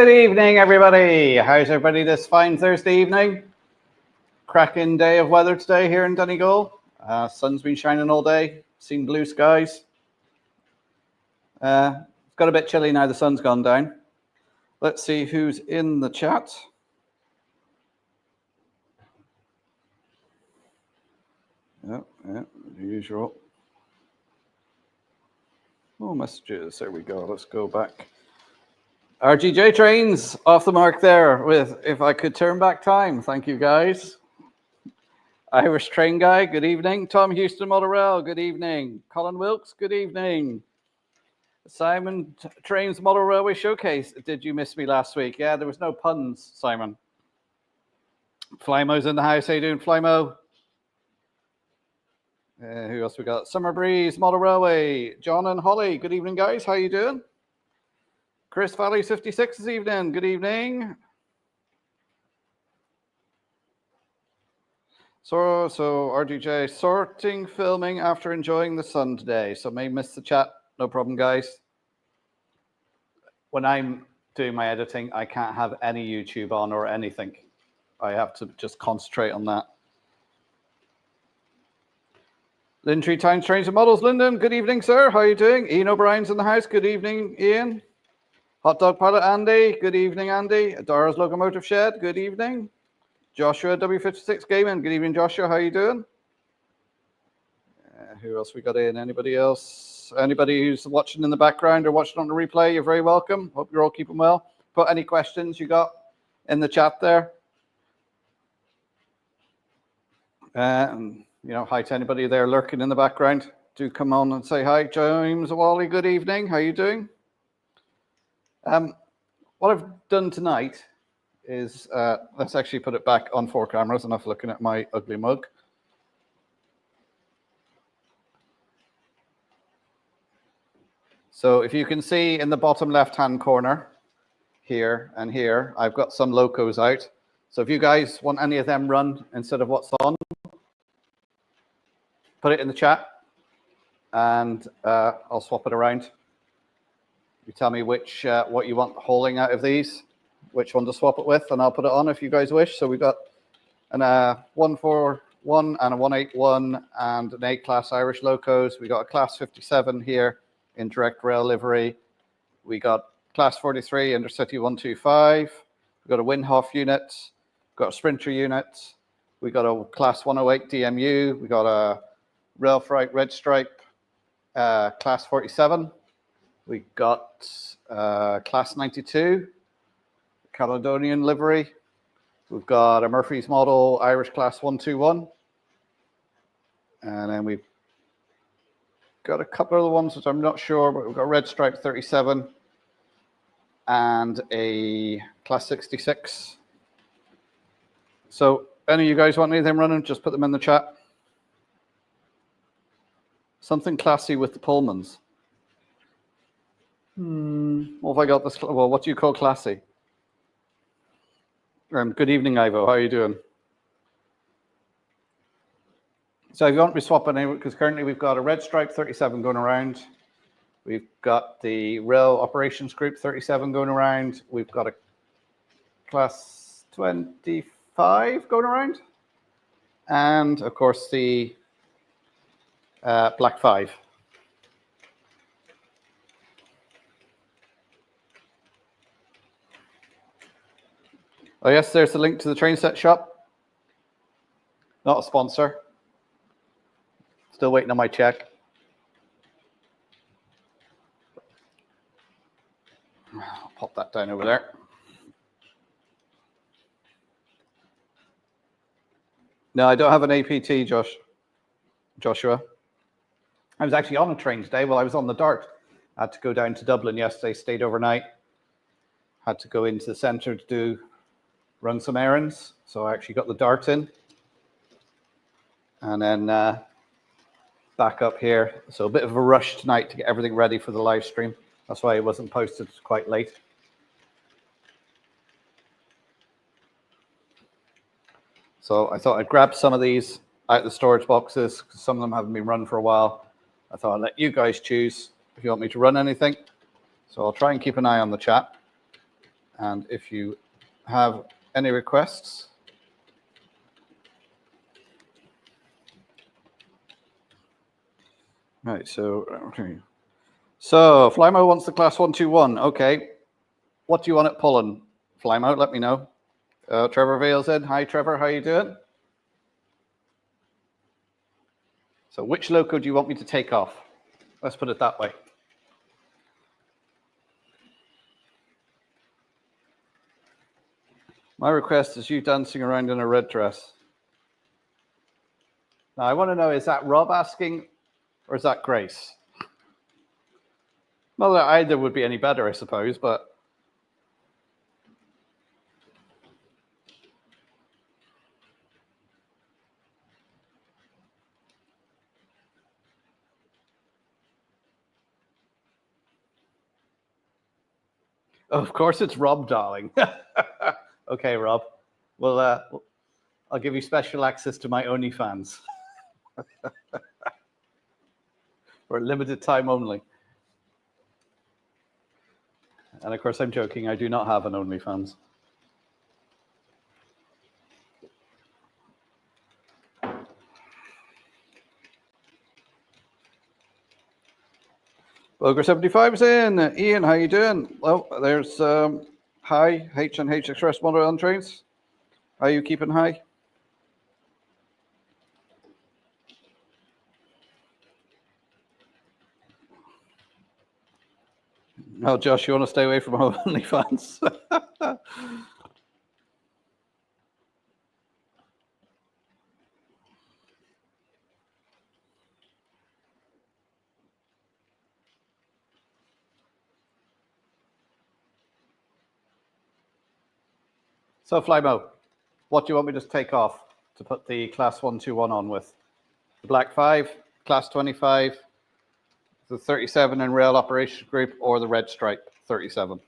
Good evening, everybody. How's everybody this fine Thursday evening? Cracking day of weather today here in Donegal. Sun's been shining all day. Seen blue skies. It's got a bit chilly now the sun's gone down. Let's see who's in the chat. Yeah, the usual. Oh, messages. There we go. Let's go back. RGJ Trains off the mark there with If I Could Turn Back Time. Thank you, guys. Irish Train Guy, good evening. Tom Houston Model good evening. Colin Wilkes, good evening. Simon Trains Model Railway Showcase. Did you miss me last week? Yeah, there was no puns, Simon. Flymo's in the house. How you doing, Flymo? Who else we got? Summer Breeze Model Railway. John and Holly, good evening, guys. How you doing? Chris Valley 56 this evening. Good evening. So RDJ, sorting, filming after enjoying the sun today. So may miss the chat. No problem, guys. When I'm doing my editing, I can't have any YouTube on or anything. I have to just concentrate on that. Lindtree Times, Trains and Models. Lyndon, good evening, sir. How are you doing? Ian O'Brien's in the house. Good evening, Ian. Hot Dog Pilot Andy. Good evening, Andy. Dara's Locomotive Shed. Good evening. Joshua W56 Gaming. Good evening, Joshua. How are you doing? Who else we got in? Anybody else? Anybody who's watching in the background or watching on the replay, you're very welcome. Hope you're all keeping well. Put any questions you got in the chat there. You know, hi to anybody there lurking in the background. Do come on and say hi. James Wally, good evening. How are you doing? What I've done tonight is, let's actually put it back on 4 cameras, enough looking at my ugly mug. So if you can see in the bottom left-hand corner, here and here, I've got some locos out. So if you guys want any of them run instead of what's on, put it in the chat and I'll swap it around. You tell me which what you want hauling out of these, which one to swap it with, and I'll put it on if you guys wish. So we've got an 141 and a 181 and an A-class Irish locos. We got a class 57 here in direct rail livery. We got class 43 Intercity 125. We got a Windhoff unit. Got a Sprinter unit. We got a class 108 DMU. We got a Rail Freight Red Stripe class 47. We got class 92, Caledonian livery. We've got a Murphy's model Irish class 121. And then we've got a couple of the ones which I'm not sure, but we've got a Red Stripe 37 and a class 66. So any of you guys want anything running, just put them in the chat. Something classy with the Pullmans. What have I got this? Well, what do you call classy? Good evening, Ivo. How are you doing? So if you want to be swapping any, because currently we've got a Red Stripe 37 going around. We've got the Rail Operations Group 37 going around. We've got a class 25 going around. And of course the Black 5. Oh yes, there's the link to the train set shop. Not a sponsor. Still waiting on my check. I'll pop that down over there. No, I don't have an APT, Joshua. I was actually on a train today. Well, I was on the Dart. I had to go down to Dublin yesterday, stayed overnight. Had to go into the centre to run some errands. So I actually got the Dart in. And then back up here. So a bit of a rush tonight to get everything ready for the live stream. That's why it wasn't posted quite late. So I thought I'd grab some of these out of the storage boxes, because some of them haven't been run for a while. I thought I'd let you guys choose if you want me to run anything. So I'll try and keep an eye on the chat. And if you have any requests, right, so Flymo wants the class 121. Okay, what do you want it pulling? Flymo, let me know. Trevor Vale's in. Hi, Trevor, how you doing? So which loco do you want me to take off? Let's put it that way. My request is you dancing around in a red dress. Now, I want to know, is that Rob asking or is that Grace? Well, either would be any better, I suppose, but... Of course it's Rob, darling. Okay, Rob. Well, I'll give you special access to my OnlyFans. For a limited time only. And of course, I'm joking. I do not have an OnlyFans. Bulger75 is in. Ian, how you doing? Well, there's hi, H&H Express Motor on trains. How are you keeping high? Oh, Josh, you want to stay away from OnlyFans? So, Flymo, what do you want me to take off to put the class 121 on with? The Black 5, class 25, the 37 in Rail Operations Group, or the Red Stripe 37?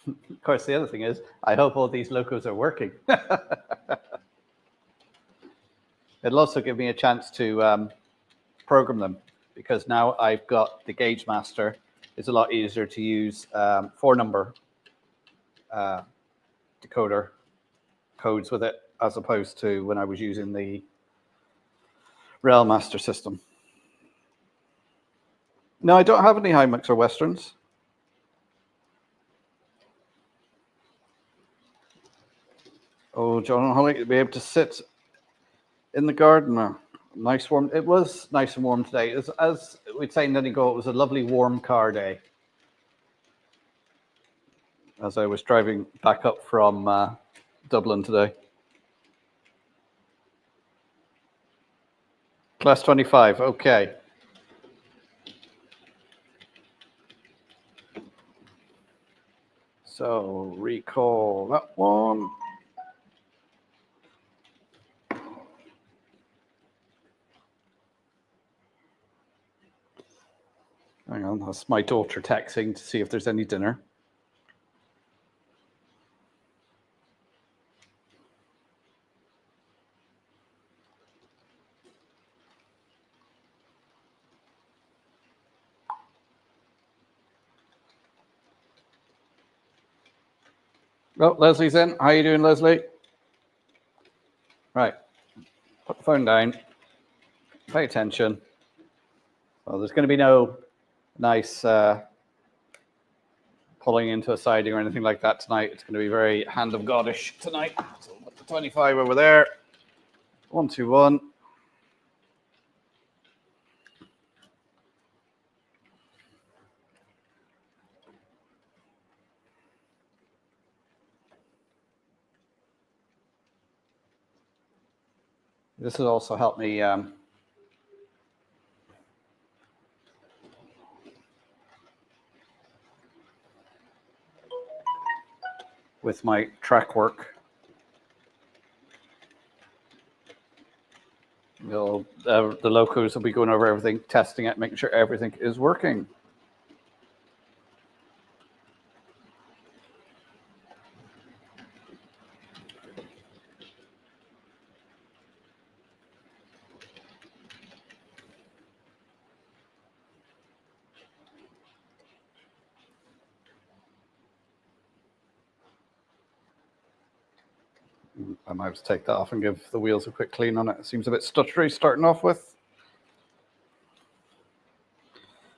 Of course, the other thing is, I hope all these locos are working. It'll also give me a chance to program them, because now I've got the Gauge Master. It's a lot easier to use 4-number decoder codes with it, as opposed to when I was using the Rail Master system. No, I don't have any Hymux or Westerns. Oh, John and Holly, to be able to sit in the garden. Nice warm. It was nice and warm today. As we'd say in Donegal, it was a lovely warm car day. As I was driving back up from Dublin today. Class 25, okay. So recall that one. Hang on, that's my daughter texting to see if there's any dinner. Oh, Leslie's in. How you doing, Leslie? Right. Put the phone down. Pay attention. Well, there's going to be no nice pulling into a siding or anything like that tonight. It's going to be very hand of God-ish tonight. So we'll put the 25 over there. 121. This has also helped me with my track work. The locos will be going over everything, testing it, making sure everything is working. I might have to take that off and give the wheels a quick clean on it. It seems a bit stuttery starting off with.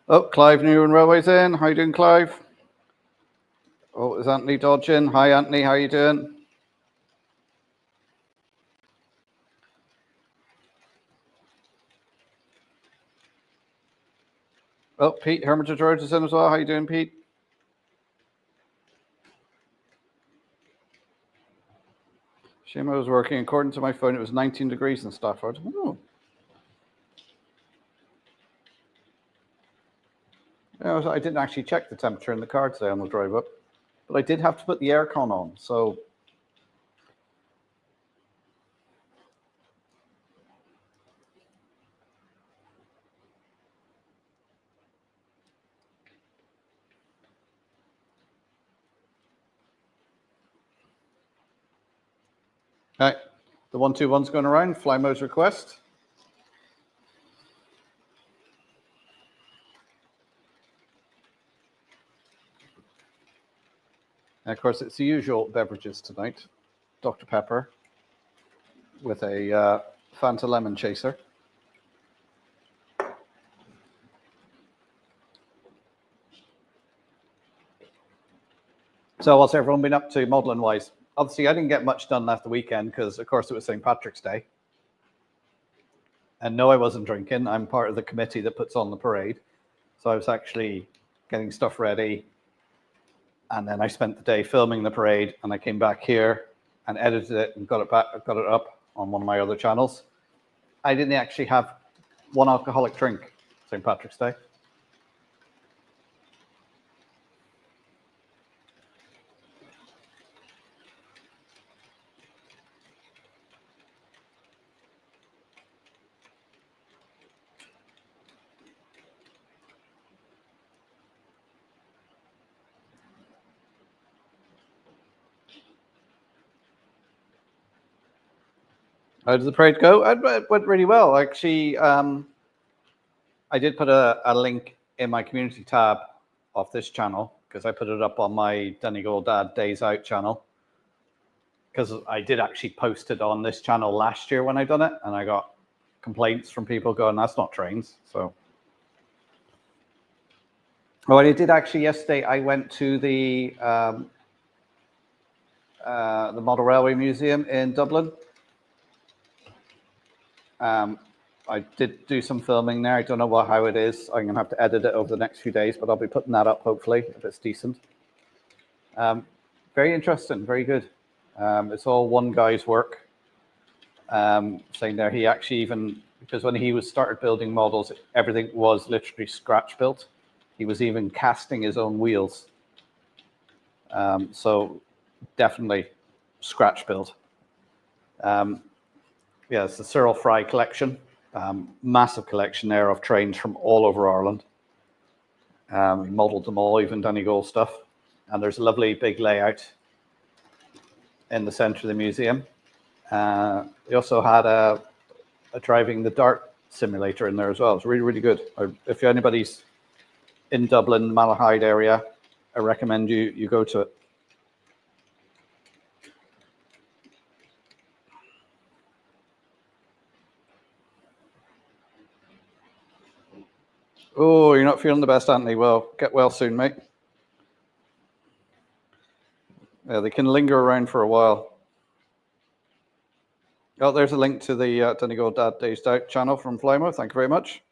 Oh, Clive New and Railways in. How you doing, Clive? Oh, is Anthony dodging? Hi, Anthony. How you doing? Oh, Pete Hermitage Road is in as well. How you doing, Pete? Shima was working. According to my phone, it was 19 degrees in Stafford. Oh. Yeah, I didn't actually check the temperature in the car today on the drive up, but I did have to put the aircon on. So okay, the 121's going around. Flymo's request. And of course, it's the usual beverages tonight. Dr. Pepper with a Fanta Lemon Chaser. So what's everyone been up to modelling wise? Obviously, I didn't get much done last weekend because, of course, it was St. Patrick's Day. And no, I wasn't drinking. I'm part of the committee that puts on the parade. So I was actually getting stuff ready. And then I spent the day filming the parade. And I came back here and edited it and got it up on one of my other channels. I didn't actually have one alcoholic drink St. Patrick's Day. How did the parade go? It went really well. Actually, I did put a link in my community tab of this channel because I put it up on my Donegal Dad Days Out channel because I did actually post it on this channel last year when I done it, and I got complaints from people going, "That's not trains." So, what I did actually yesterday, I went to the Model Railway Museum in Dublin. I did do some filming there. I don't know how it is. I'm going to have to edit it over the next few days, but I'll be putting that up, hopefully, if it's decent. Very interesting, very good. It's all one guy's work. Saying there, he actually even, because when he was started building models, everything was literally scratch built. He was even casting his own wheels. So definitely scratch built. Yeah, it's the Cyril Fry collection. Massive collection there of trains from all over Ireland. He modelled them all, even Donegal stuff. And there's a lovely big layout in the centre of the museum. They also had a driving the dart simulator in there as well. It's really, really good. If anybody's in Dublin, Malahide area, I recommend you go to it. Oh, you're not feeling the best, Anthony. Well, get well soon, mate. Yeah, they can linger around for a while. Oh, there's a link to the Donegal Dad Days Out channel from Flymo. Thank you very much.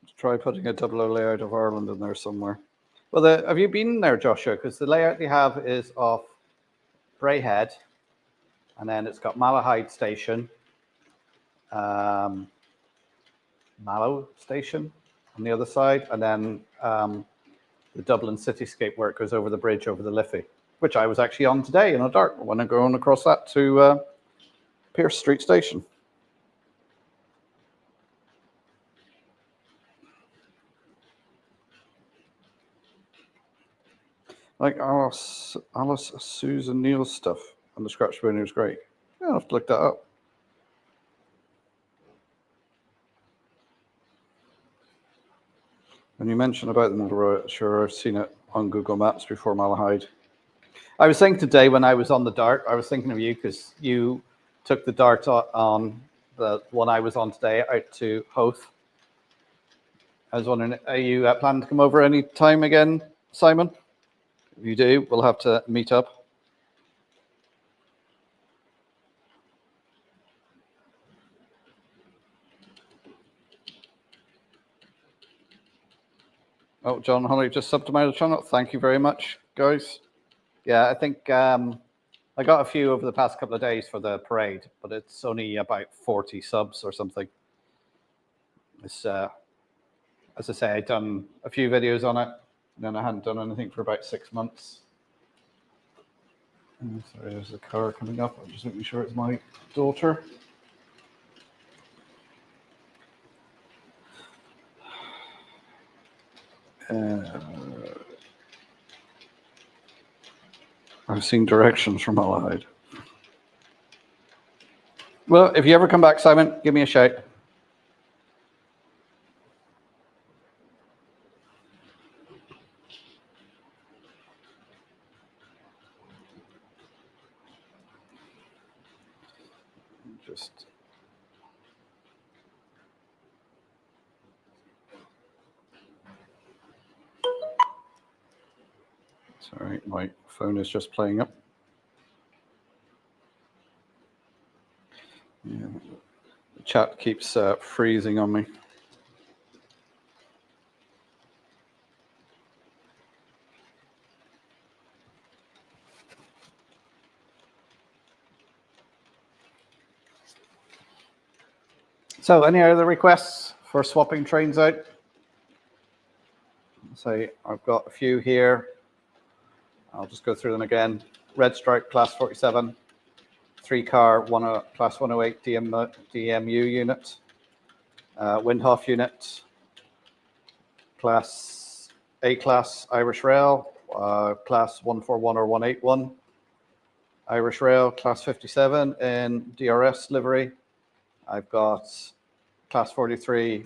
Let's try putting a 00 layout of Ireland in there somewhere. Well, have you been there, Joshua? Because the layout they have is of Braehead, and then it's got Malahide Station, Mallow Station on the other side, and then the Dublin cityscape where it goes over the bridge over the Liffey, which I was actually on today in a dart when I'm going across that to Pierce Street Station. Like Alice Susan Neal's stuff on the scratch printer was great. Yeah, I'll have to look that up. When you mentioned about the middle road, sure, I've seen it on Google Maps before, Malahide. I was thinking today when I was on the Dart, I was thinking of you because you took the Dart on the one I was on today out to Hoth. I was wondering, are you planning to come over any time again, Simon? If you do, we'll have to meet up. Oh, John Holly just subbed to my channel. Thank you very much, guys. Yeah, I think I got a few over the past couple of days for the parade, but it's only about 40 subs or something. It's, as I say, I've done a few videos on it, and then I hadn't done anything for about 6 months. Sorry, there's a car coming up. I'm just making sure it's my daughter. I've seen directions from Malahide. Well, if you ever come back, Simon, give me a shout. Just sorry, my phone is just playing up. Yeah, the chat keeps freezing on me. So, any other requests for swapping trains out? So, I've got a few here. I'll just go through them again. Red Stripe, Class 47. 3-car, Class 108 DMU unit. Windhoff unit. Class A-Class Irish Rail. Class 141 or 181. Irish Rail, Class 57 in DRS livery. I've got Class 43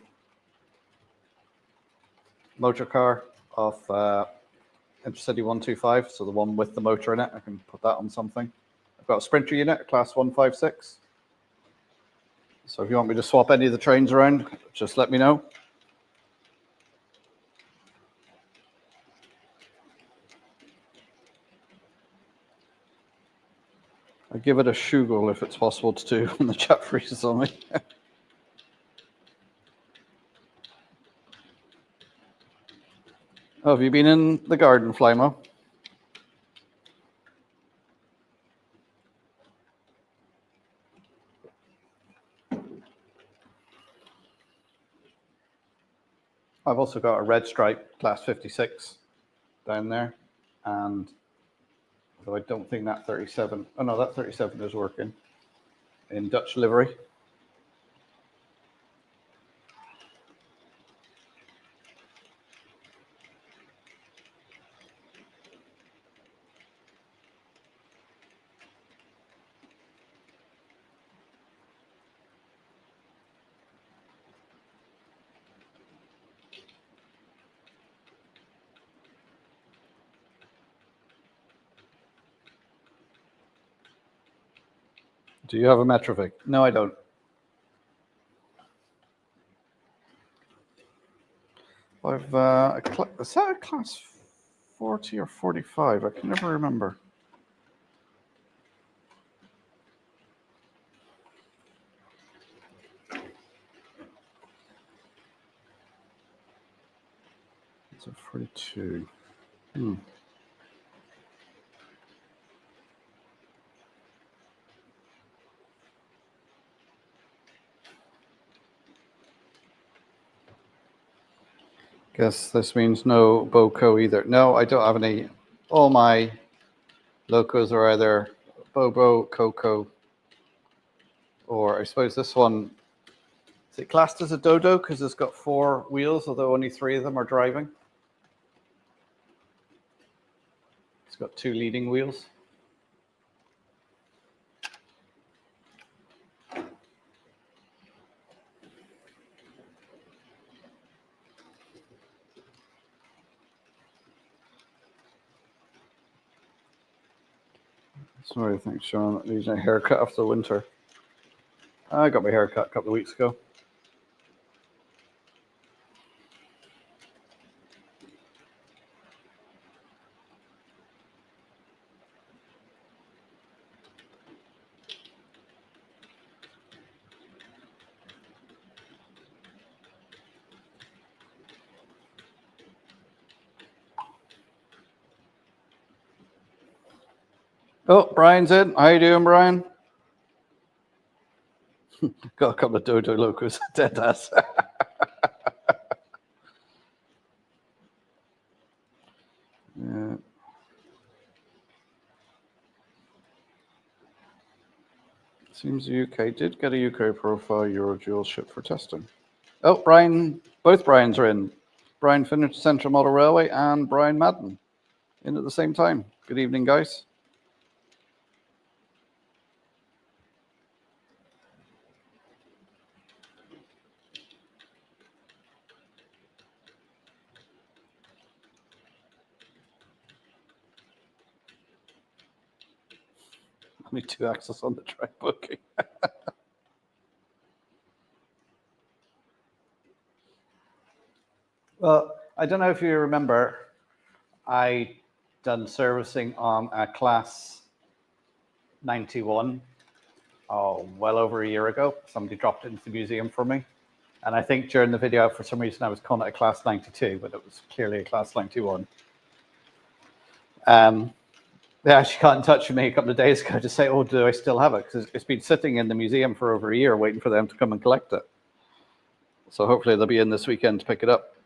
motor car of Intercity 125, so the one with the motor in it. I can put that on something. I've got a Sprinter unit, Class 156. So if you want me to swap any of the trains around, just let me know. I give it a shuggle if it's possible to do when the chat freezes on me. Oh, have you been in the garden, Flymo? I've also got a Red Stripe Class 56 down there, and though I don't think that 37, oh no, that 37 is working in Dutch livery. Do you have a Metrovic? No, I don't. I've is that a Class 40 or 45? I can never remember. It's a 42. Guess this means no Boco either. No, I don't have any. All my locos are either Bobo, Coco, or I suppose this one, is it classed as a Dodo because it's got 4 wheels, although only 3 of them are driving? It's got 2 leading wheels. Sorry, thanks, Sean. Needing a haircut after the winter. I got my hair cut a couple of weeks ago. Oh, Brian's in. How you doing, Brian? Got a couple of Dodo locos. Dead ass. Yeah. Seems the UK did get a UK profile Euro dual ship for testing. Oh, Brian, both Brians are in. Brian finished Central Model Railway and Brian Madden in at the same time. Good evening, guys. Only 2 axles on the track booking. Well, I don't know if you remember, I done servicing on a class 91, well over a year ago. Somebody dropped it into the museum for me. And I think during the video, for some reason, I was calling it a class 92, but it was clearly a class 91. They actually got in touch with me a couple of days ago to say, oh, do I still have it? Because it's been sitting in the museum for over a year waiting for them to come and collect it. So hopefully they'll be in this weekend to pick it up.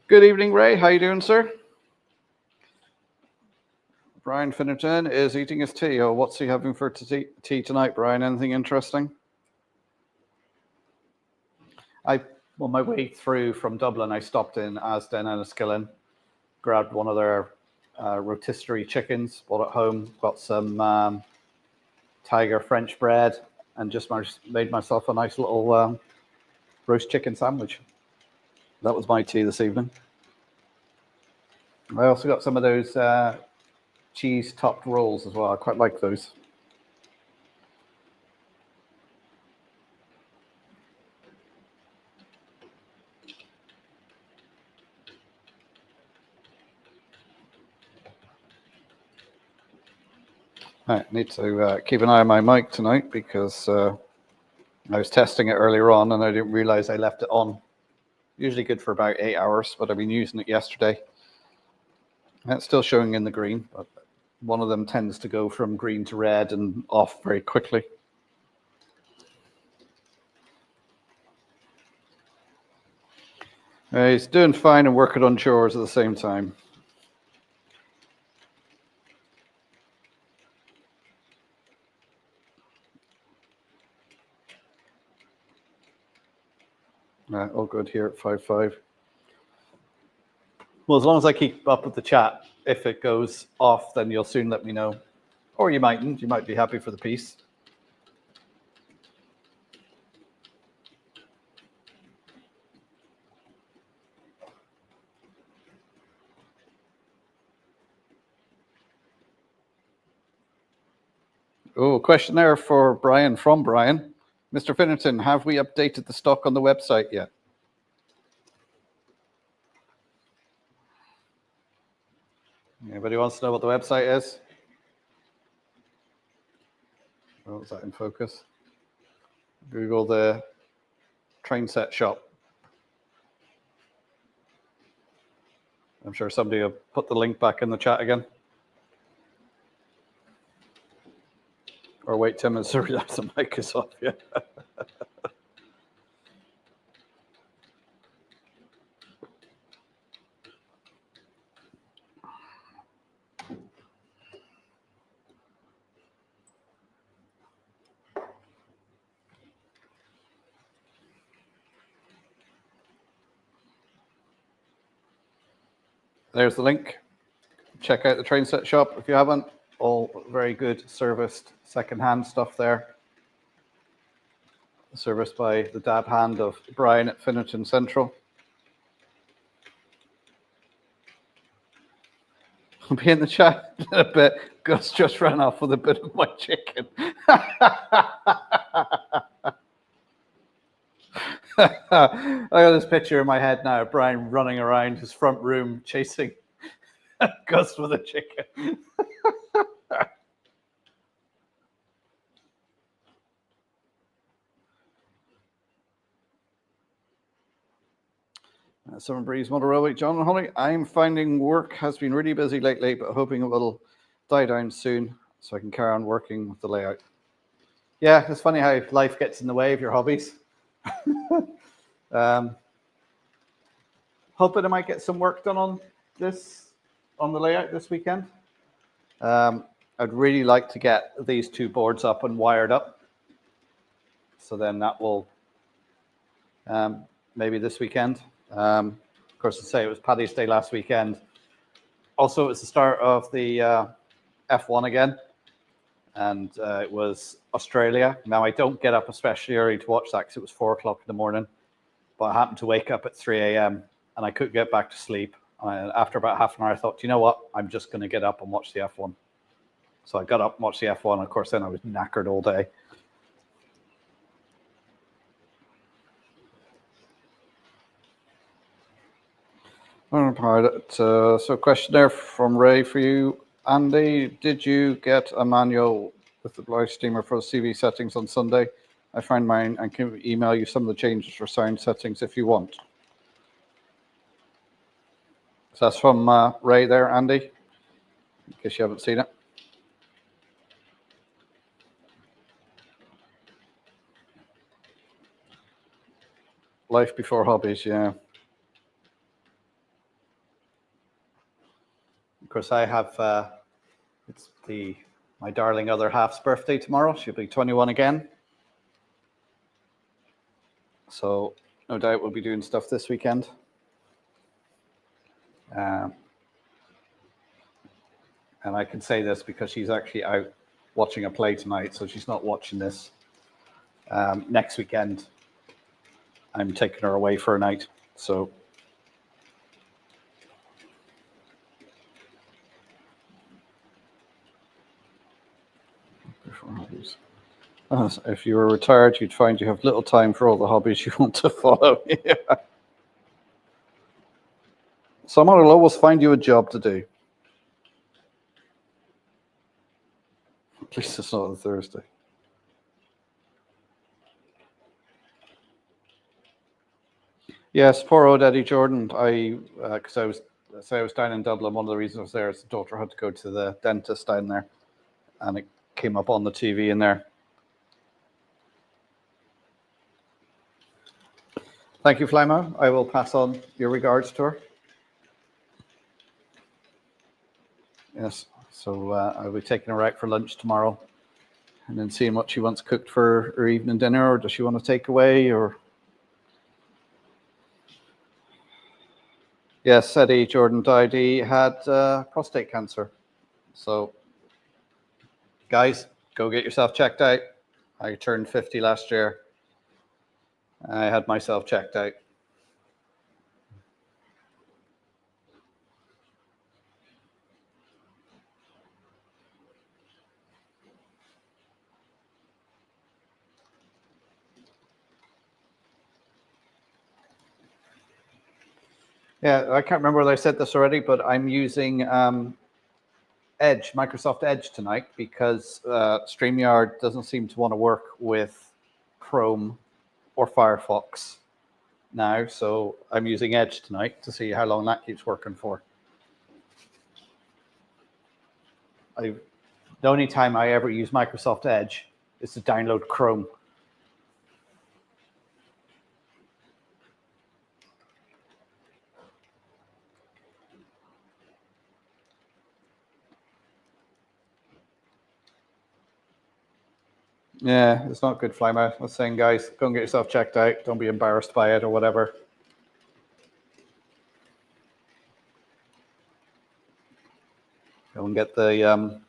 Good evening, Ray. How you doing, sir? Brian Finnerton is eating his tea. Oh, what's he having for tea tonight, Brian? Anything interesting? On my way through from Dublin, I stopped in Asden and Enniskillen, grabbed one of their rotisserie chickens, brought it home, got some Tiger French bread, and just made myself a nice little roast chicken sandwich. That was my tea this evening. I also got some of those cheese-topped rolls as well. I quite like those. I need to keep an eye on my mic tonight because I was testing it earlier on and I didn't realize I left it on. Usually good for about 8 hours, but I've been using it yesterday. And it's still showing in the green, but one of them tends to go from green to red and off very quickly. He's doing fine and working on chores at the same time. All good here at 5.5. Well, as long as I keep up with the chat, if it goes off, then you'll soon let me know. Or you mightn't. You might be happy for the piece. Oh, question there for Brian, from Brian. Mr. Finnerton, have we updated the stock on the website yet? Anybody wants to know what the website is? Oh, is that in focus? Google the train set shop. I'm sure somebody will put the link back in the chat again. Or wait 10 minutes to realize the mic is off. Yeah. There's the link. Check out the train set shop if you haven't. All very good serviced second-hand stuff there. Serviced by the dab hand of Brian at Finnerton Central. I'll be in the chat in a bit. Gus just ran off with a bit of my chicken. I got this picture in my head now of Brian running around his front room chasing Gus with a chicken. Summer Breeze Motor Railway, John and Holly. I'm finding work has been really busy lately, but hoping it will die down soon so I can carry on working with the layout. Yeah, it's funny how life gets in the way of your hobbies. Hoping I might get some work done on the layout this weekend. I'd really like to get these two boards up and wired up. So then that will maybe this weekend. Of course, I say it was Paddy's Day last weekend. Also, it was the start of the F1 again, and it was Australia. Now, I don't get up especially early to watch that because it was 4 o'clock in the morning, but I happened to wake up at 3 a.m. and I couldn't get back to sleep. After about half an hour, I thought, you know what? I'm just going to get up and watch the F1. So I got up and watched the F1. And of course, then I was knackered all day. So question there from Ray for you. Andy, did you get a manual with the live streamer for the CV settings on Sunday? I found mine and can email you some of the changes for sound settings if you want. So that's from Ray there, Andy, in case you haven't seen it. Life before hobbies, yeah. Of course, I have, it's my darling other half's birthday tomorrow. She'll be 21 again. So no doubt we'll be doing stuff this weekend. And I can say this because she's actually out watching a play tonight, so she's not watching this. Next weekend, I'm taking her away for a night. So if you were retired, you'd find you have little time for all the hobbies you want to follow. Yeah. Someone will always find you a job to do. At least it's not on Thursday. Yes, poor old Eddie Jordan. Because I was down in Dublin. One of the reasons I was there is the daughter had to go to the dentist down there, and it came up on the TV in there. Thank you, Flymo. I will pass on your regards to her. Yes, so I'll be taking her out for lunch tomorrow and then seeing what she wants cooked for her evening dinner, or does she want to take away, or... Yes, Eddie Jordan died. He had prostate cancer. So, guys, go get yourself checked out. I turned 50 last year. I had myself checked out. Yeah, I can't remember whether I said this already, but I'm using Edge, Microsoft Edge tonight, because StreamYard doesn't seem to want to work with Chrome or Firefox now. So I'm using Edge tonight to see how long that keeps working for. The only time I ever use Microsoft Edge is to download Chrome. Yeah, it's not good, Flymo. I was saying, guys, go and get yourself checked out. Don't be embarrassed by it or whatever. Go and get the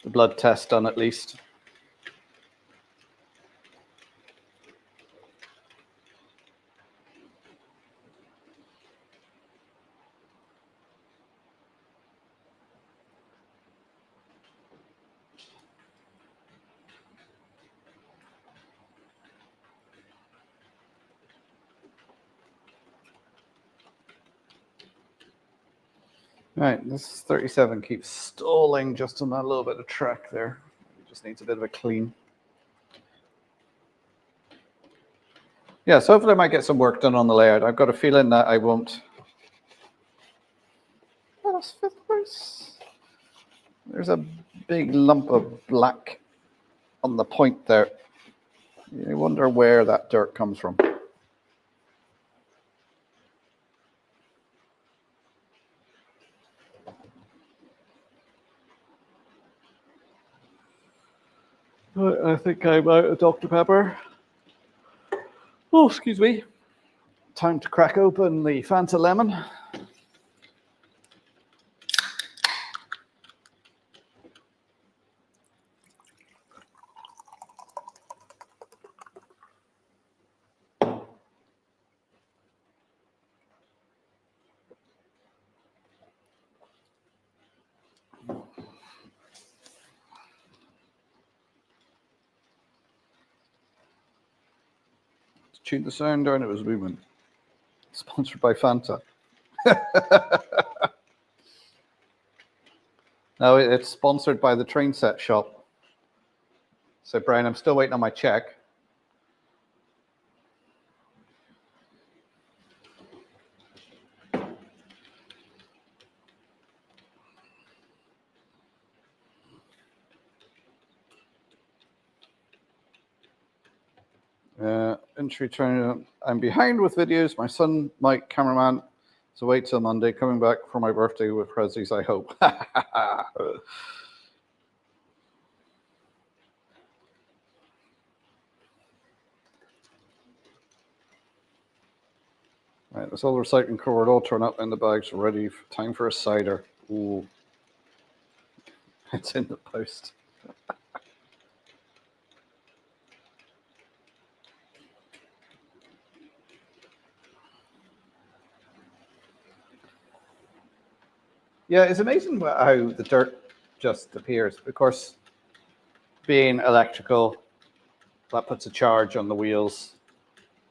blood test done at least. Right, this 37 keeps stalling just on that little bit of track there. It just needs a bit of a clean. Yeah, so hopefully I might get some work done on the layout. I've got a feeling that I won't. Oh, that's fifth place. There's a big lump of black on the point there. I wonder where that dirt comes from. I think I'm out of Dr. Pepper. Oh, excuse me. Time to crack open the Fanta Lemon. Tune the sound down, it was moving. Sponsored by Fanta. No, it's sponsored by the train set shop. So, Brian, I'm still waiting on my check. Entry training. I'm behind with videos. My son, Mike, cameraman, so wait till Monday. Coming back for my birthday with Prezzies, I hope. Right, this all the recycling cardboard all torn up in the bags, ready. Time for a cider. Ooh, it's in the post. Yeah, it's amazing how the dirt just appears. Of course, being electrical, that puts a charge on the wheels.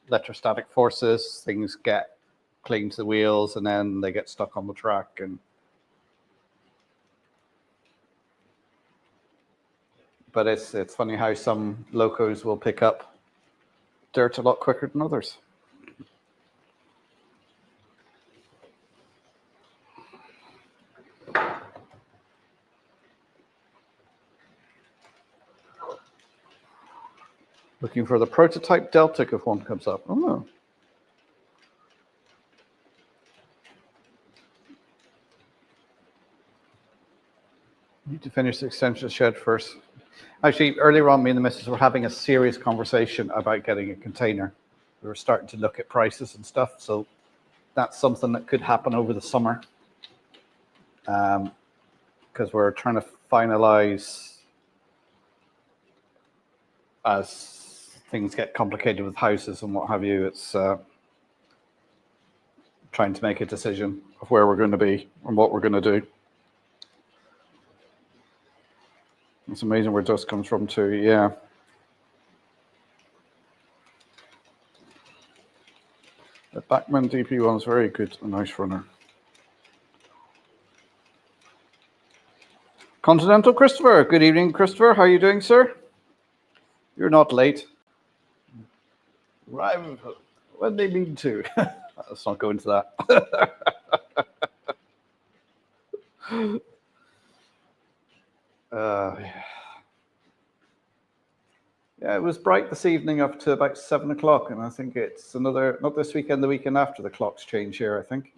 Electrostatic forces, things get cling to the wheels, and then they get stuck on the track. But it's funny how some locos will pick up dirt a lot quicker than others. Looking for the prototype Deltic if one comes up. Oh. Need to finish the extension shed first. Actually, earlier on, me and the missus were having a serious conversation about getting a container. We were starting to look at prices and stuff, so that's something that could happen over the summer. Because we're trying to finalize as things get complicated with houses and what have you. It's trying to make a decision of where we're going to be and what we're going to do. It's amazing where dust comes from too, yeah. The Bachmann DP1 is very good, a nice runner. Continental Christopher, good evening, Christopher. How are you doing, sir? You're not late. Right, when they mean to. Let's not go into that. Yeah, it was bright this evening up to about 7 o'clock, and I think it's another, not this weekend, the weekend after the clocks change here, I think.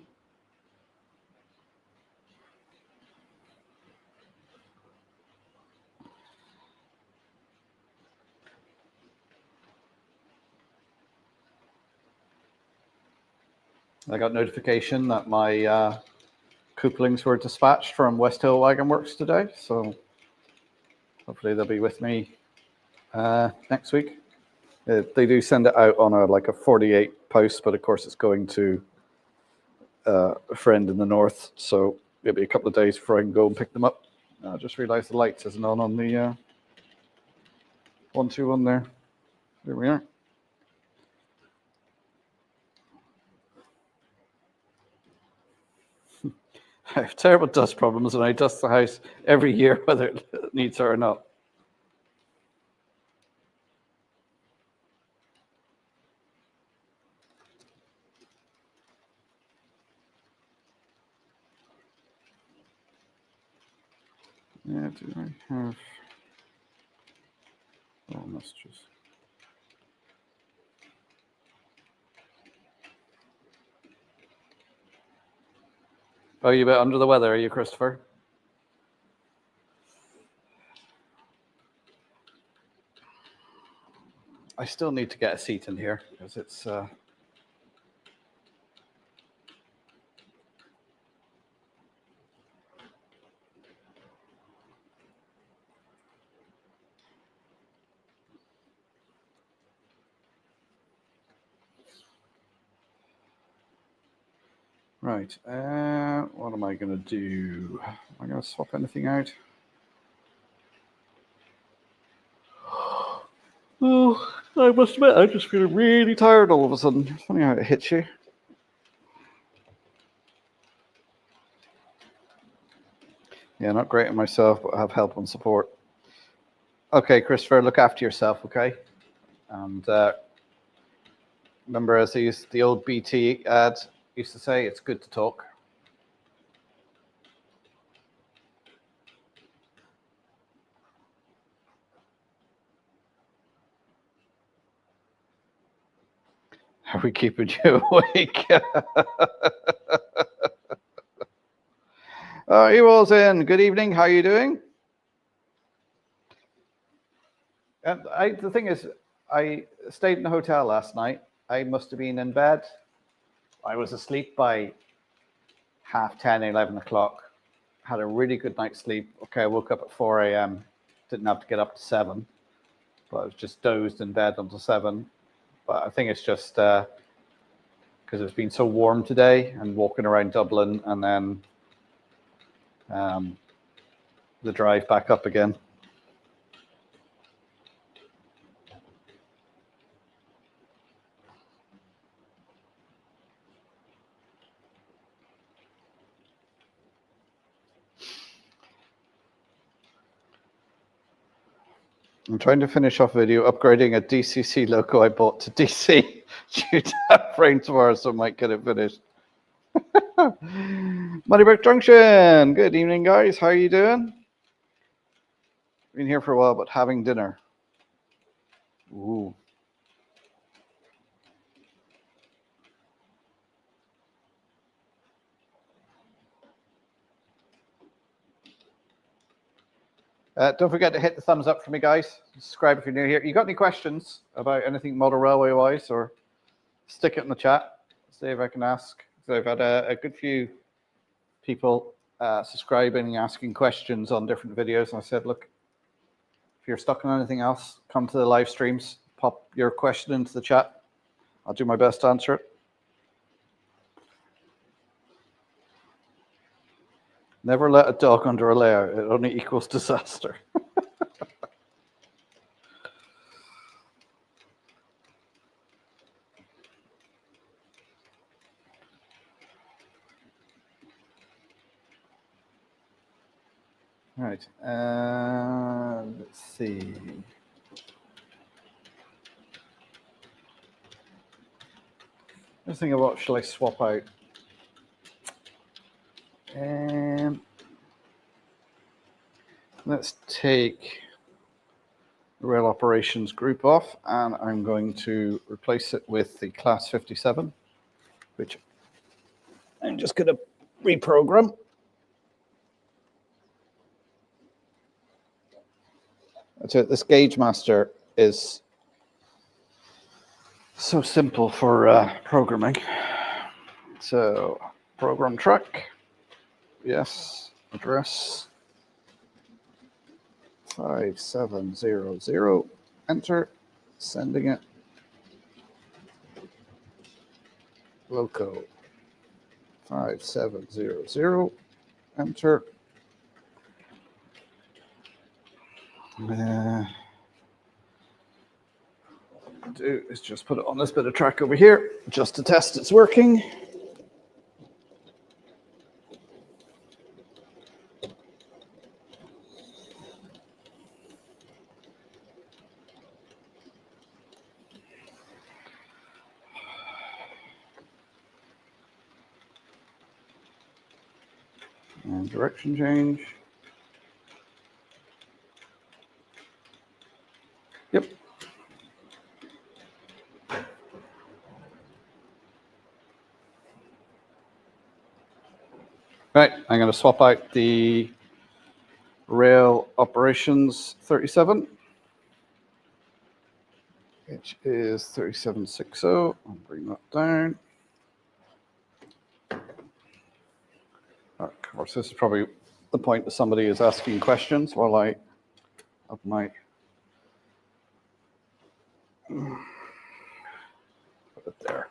I got notification that my couplings were dispatched from West Hill Wagon Works today, so hopefully they'll be with me next week. They do send it out on a 48 post, but of course it's going to a friend in the north, so it'll be a couple of days before I can go and pick them up. I just realized the lights isn't on the 121 there. There we are. I have terrible dust problems and I dust the house every year, whether it needs it or not. Yeah, do I have all messages? Oh, you a bit under the weather, are you, Christopher? I still need to get a seat in here because it's right. What am I going to do? Am I going to swap anything out? Oh, I must admit, I'm just feeling really tired all of a sudden. It's funny how it hits you. Yeah, not great at myself, but I have help and support. Okay, Christopher, look after yourself, okay? And remember, as the old BT ad used to say, it's good to talk. Are we keeping you awake? He was in. Good evening. How are you doing? And the thing is, I stayed in the hotel last night. I must have been in bed. I was asleep by 10:30, 11 o'clock. Had a really good night's sleep. Okay, I woke up at 4 a.m. Didn't have to get up to 7, but I was just dozed in bed until 7. But I think it's just because it's been so warm today and walking around Dublin and then the drive back up again. I'm trying to finish off video upgrading a DCC loco I bought to DC due to have rain tomorrow, so I might get it finished. Moneybrook Junction. Good evening, guys. How are you doing? Been here for a while, but having dinner. Ooh. Don't forget to hit the thumbs up for me, guys. Subscribe if you're new here. You got any questions about anything model railway wise, or stick it in the chat. See if I can ask. So I've had a good few people subscribing and asking questions on different videos. And I said, look, if you're stuck on anything else, come to the live streams, pop your question into the chat. I'll do my best to answer it. Never let a dog under a layer. It only equals disaster. Right. Let's see. Let's think of what shall I swap out. Let's take the rail operations group off, and I'm going to replace it with the class 57, which I'm just going to reprogram. That's it. This Gauge Master is so simple for programming. So program track, yes, address 5700, enter, sending it, loco 5700, enter. Do is just put it on this bit of track over here just to test it's working. And direction change. Yep. Right, I'm going to swap out the rail operations 37, which is 3760. I'll bring that down. Of course, this is probably the point that somebody is asking questions while I have my put it there.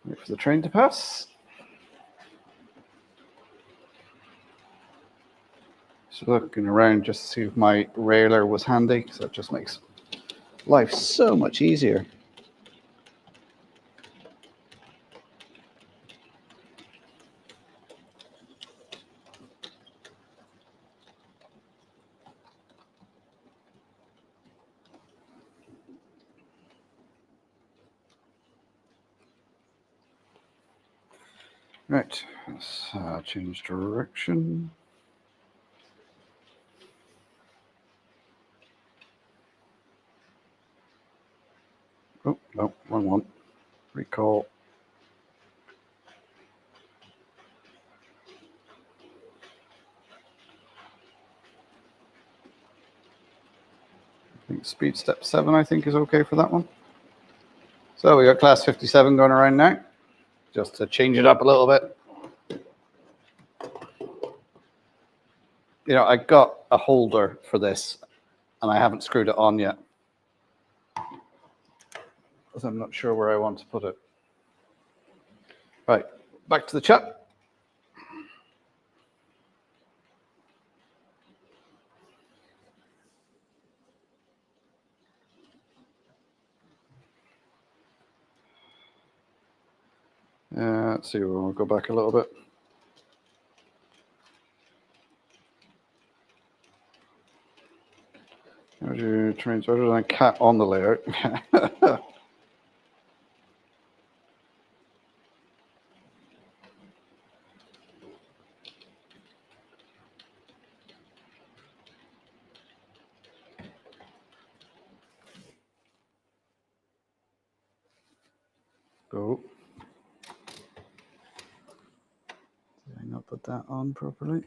Wait for the train to pass. Just looking around just to see if my railer was handy, because that just makes life so much easier. Right, let's change direction. Oh, no, wrong one. Recall. I think speed step 7, I think, is okay for that one. So we got class 57 going around now, just to change it up a little bit. You know, I got a holder for this, and I haven't screwed it on yet, because I'm not sure where I want to put it. Right, back to the chat. Let's see, we'll go back a little bit. How do you trains other than cat on the layout? Go. Did I not put that on properly?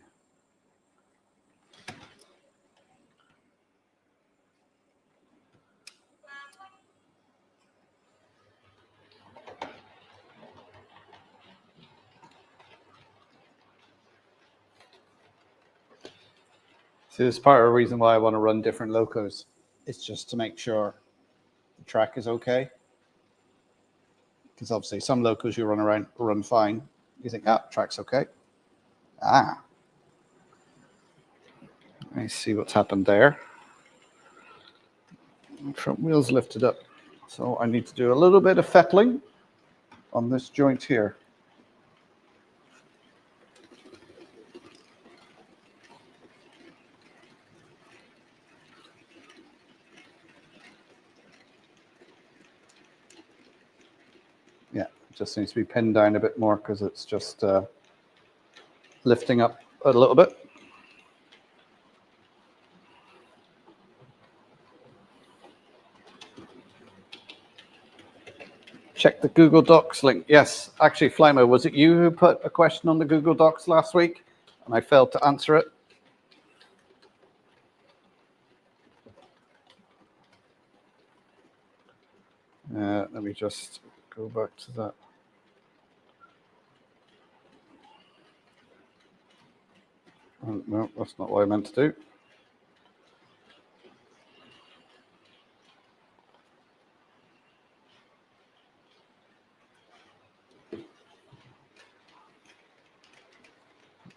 See, this is part of the reason why I want to run different locos. It's just to make sure the track is okay. Because obviously some locos you run fine. You think, track's okay. Let me see what's happened there. Front wheel's lifted up. So I need to do a little bit of fettling on this joint here. Yeah, it just needs to be pinned down a bit more because it's just lifting up a little bit. Check the Google Docs link. Yes, actually, Flymo, was it you who put a question on the Google Docs last week and I failed to answer it? Let me just go back to that. Oh, no, that's not what I meant to do.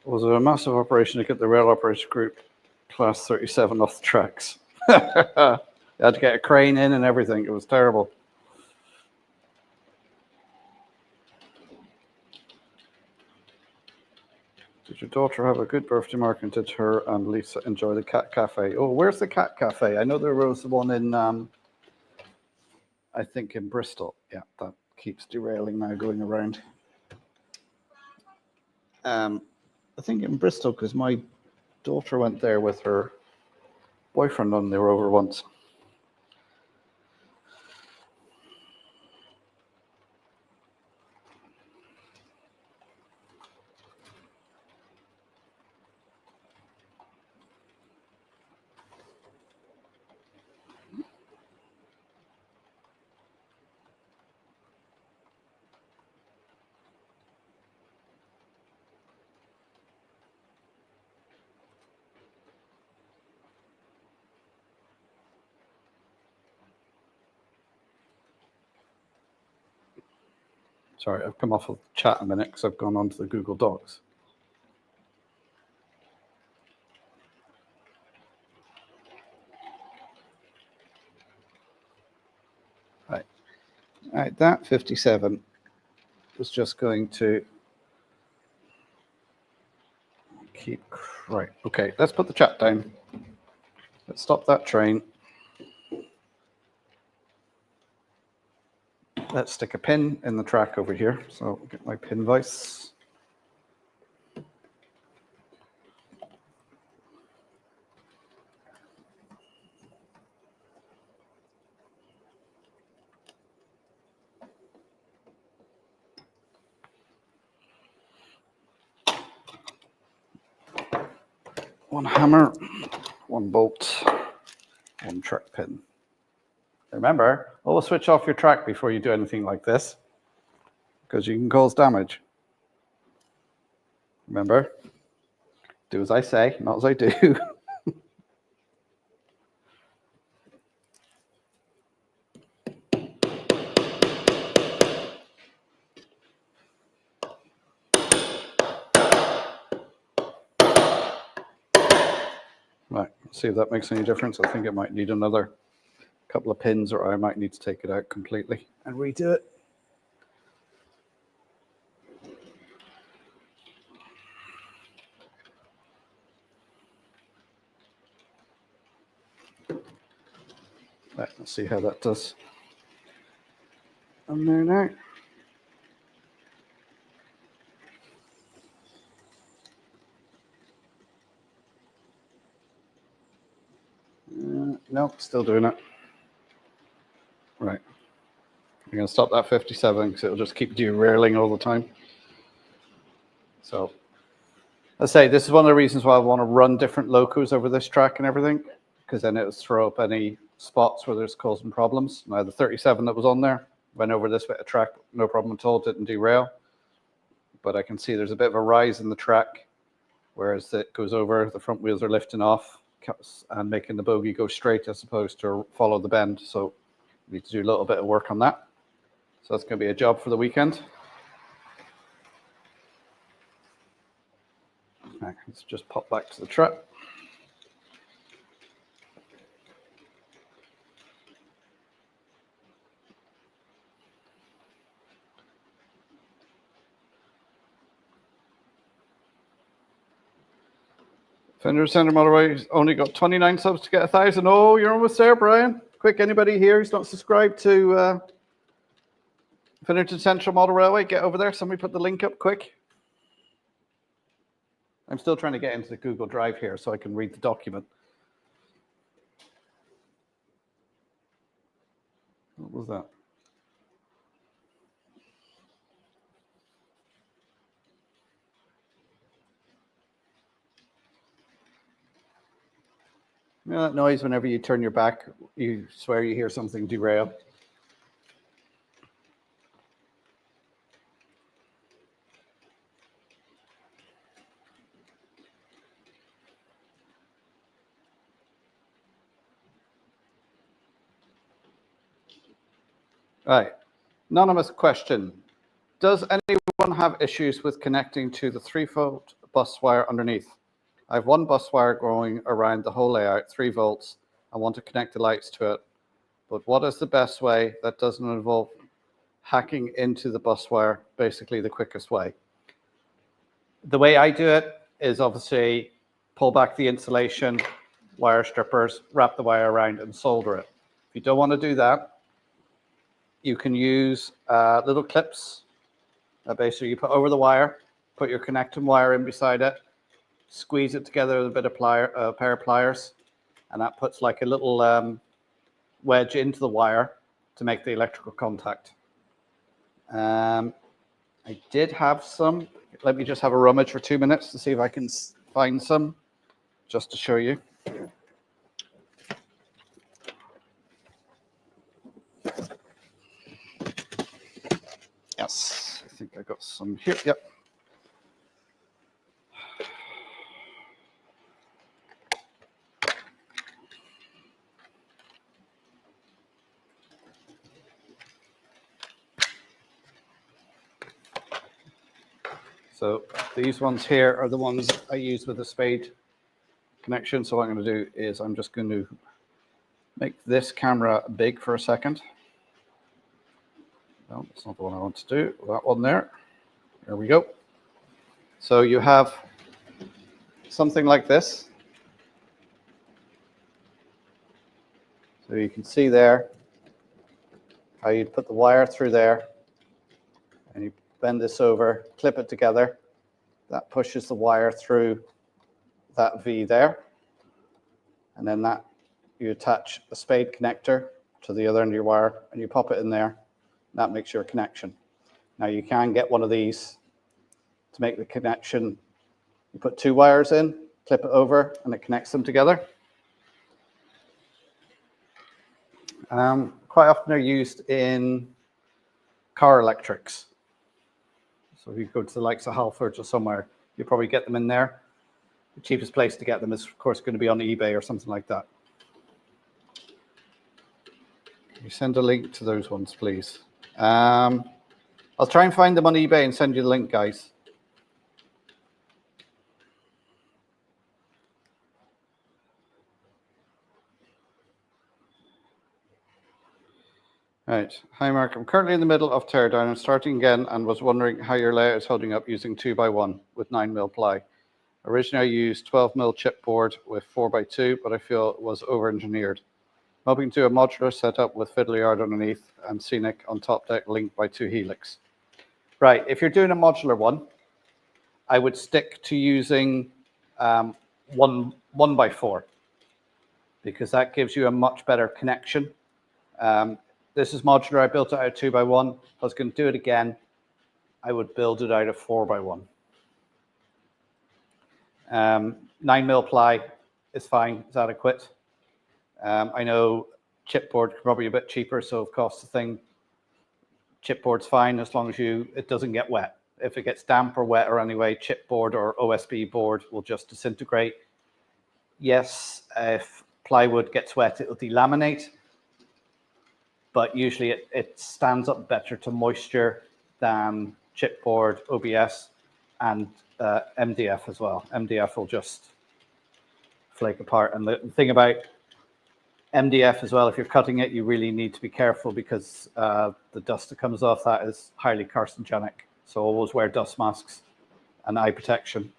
Was it a massive operation to get the rail operation group class 37 off the tracks? They had to get a crane in and everything. It was terrible. Did your daughter have a good birthday, Mark? And did her and Lisa enjoy the cat cafe? Oh, where's the cat cafe? I know there was one in, I think in Bristol. Yeah, that keeps derailing now going around. I think in Bristol, because my daughter went there with her boyfriend when they were over once. Sorry, I've come off of chat a minute because I've gone onto the Google Docs. Right. All right, that 57 was just going to keep, right. Okay, let's put the chat down. Let's stop that train. Let's stick a pin in the track over here. So I'll get my pin vise. One hammer, one bolt, one track pin. Remember, always switch off your track before you do anything like this, because you can cause damage. Remember, do as I say, not as I do. Right, let's see if that makes any difference. I think it might need another couple of pins, or I might need to take it out completely and redo it. Right, let's see how that does. I'm there now. Nope, still doing it. Right. I'm going to stop that 57 because it'll just keep derailing all the time. So, let's say this is one of the reasons why I want to run different locos over this track and everything, because then it'll throw up any spots where there's causing problems. Now, the 37 that was on there went over this bit of track, no problem at all, didn't derail. But I can see there's a bit of a rise in the track, whereas it goes over, the front wheels are lifting off and making the bogie go straight as opposed to follow the bend. So we need to do a little bit of work on that. So that's going to be a job for the weekend. Right, let's just pop back to the track. Fender Center Motorway only got 29 subs to get 1,000. Oh, you're almost there, Brian. Quick, anybody here who's not subscribed to Fenderton Central Model Railway, get over there. Somebody put the link up quick. I'm still trying to get into the Google Drive here so I can read the document. What was that? You know that noise whenever you turn your back, you swear you hear something derail? All right, anonymous question. Does anyone have issues with connecting to the 3-volt bus wire underneath? I have one bus wire going around the whole layout, 3 volts. I want to connect the lights to it. But what is the best way that doesn't involve hacking into the bus wire, basically the quickest way? The way I do it is obviously pull back the insulation, wire strippers, wrap the wire around and solder it. If you don't want to do that, you can use little clips that basically you put over the wire, put your connecting wire in beside it, squeeze it together with a bit of pair of pliers, and that puts like a little wedge into the wire to make the electrical contact. I did have some. Let me just have a rummage for 2 minutes to see if I can find some, just to show you. Yes, I think I got some here. Yep. So these ones here are the ones I use with the spade connection. So what I'm going to do is I'm just going to make this camera big for a second. No, that's not the one I want to do. That one there. There we go. So you have something like this. So you can see there how you'd put the wire through there, and you bend this over, clip it together. That pushes the wire through that V there. And then that you attach a spade connector to the other end of your wire and you pop it in there. That makes your connection. Now you can get one of these to make the connection. You put 2 wires in, clip it over, and it connects them together. Quite often they're used in car electrics. So if you go to the likes of Halfords or somewhere, you probably get them in there. The cheapest place to get them is, of course, going to be on eBay or something like that. Can you send a link to those ones, please? I'll try and find them on eBay and send you the link, guys. Right. Hi, Mark. I'm currently in the middle of teardown and starting again and was wondering how your layout is holding up using 2x1 with 9mm ply. Originally, I used 12mm chipboard with 4x2, but I feel it was over-engineered. I'm hoping to do a modular setup with fiddle yard underneath and scenic on top deck linked by 2 helix. Right. If you're doing a modular one, I would stick to using 1x4 because that gives you a much better connection. This is modular. I built it out of 2x1. If I was going to do it again, I would build it out of 4x1. 9mm ply is fine. It's adequate. I know chipboard is probably a bit cheaper, so of course the thing, chipboard's fine as long as it doesn't get wet. If it gets damp or wet or anyway, chipboard or OSB board will just disintegrate. Yes, if plywood gets wet, it'll delaminate. But usually it stands up better to moisture than chipboard, OBS, and MDF as well. MDF will just flake apart. And the thing about MDF as well, if you're cutting it, you really need to be careful because the dust that comes off that is highly carcinogenic. So always wear dust masks and eye protection.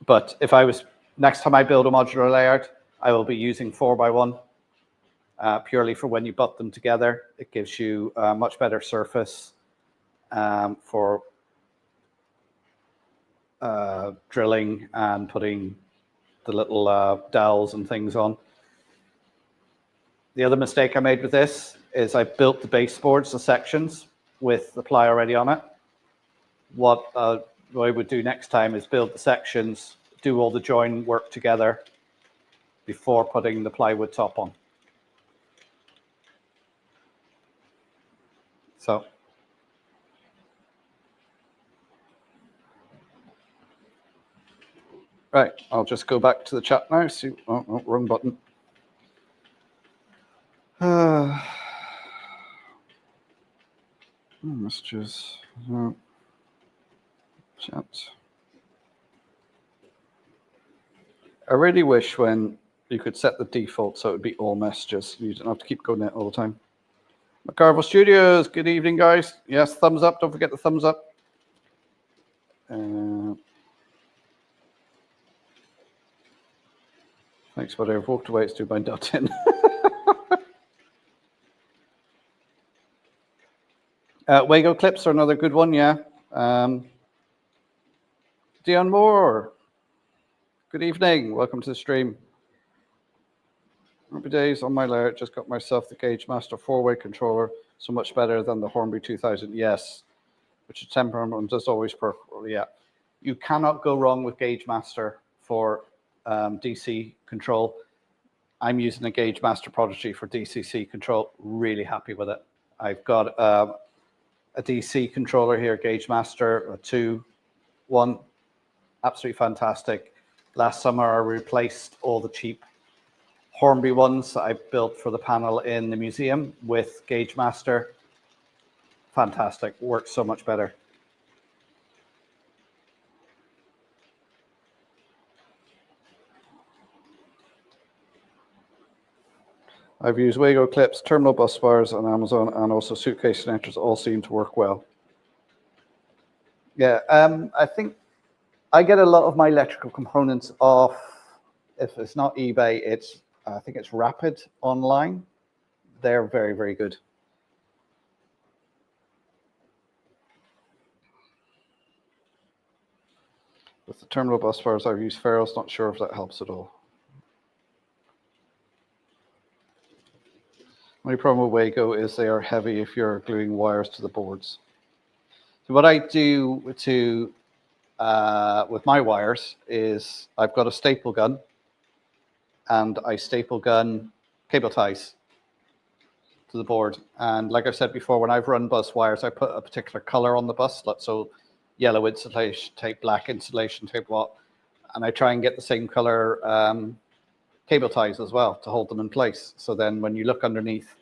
But if next time I build a modular layout, I will be using 4x1. Purely for when you butt them together. It gives you a much better surface for drilling and putting the little dowels and things on. The other mistake I made with this is I built the baseboards, the sections, with the ply already on it. What I would do next time is build the sections, do all the join work together before putting the plywood top on. So, right, I'll just go back to the chat now. See, oh, wrong button. Messages, chat. I really wish when you could set the default so it would be all messages. You don't have to keep going there all the time. McCarville Studios, good evening, guys. Yes, thumbs up. Don't forget the thumbs up. Thanks, buddy. I've walked away. It's too my dot in. Wago clips are another good one, yeah. Dion Moore, good evening. Welcome to the stream. Happy days on my layout. Just got myself the Gauge Master 4-way controller, so much better than the Hornby 2000. Yes, which is temperament does always perfectly. Yeah, you cannot go wrong with Gauge Master for DC control. I'm using a Gauge Master Prodigy for DCC control. Really happy with it. I've got a DC controller here, Gauge Master, a 2-1, absolutely fantastic. Last summer, I replaced all the cheap Hornby ones that I built for the panel in the museum with Gauge Master. Fantastic, works so much better. I've used Wago clips, terminal bus bars on Amazon, and also suitcase connectors all seem to work well. Yeah, I think I get a lot of my electrical components off, if it's not eBay, it's I think it's Rapid online. They're very, very good. With the terminal bus bars, I've used ferrules, not sure if that helps at all. My problem with Wago is they are heavy if you're gluing wires to the boards. So what I do to with my wires is I've got a staple gun, and I staple gun cable ties to the board. And like I said before, when I've run bus wires, I put a particular color on the bus, so yellow insulation tape, black insulation tape, and I try and get the same color cable ties as well to hold them in place. So then when you look underneath,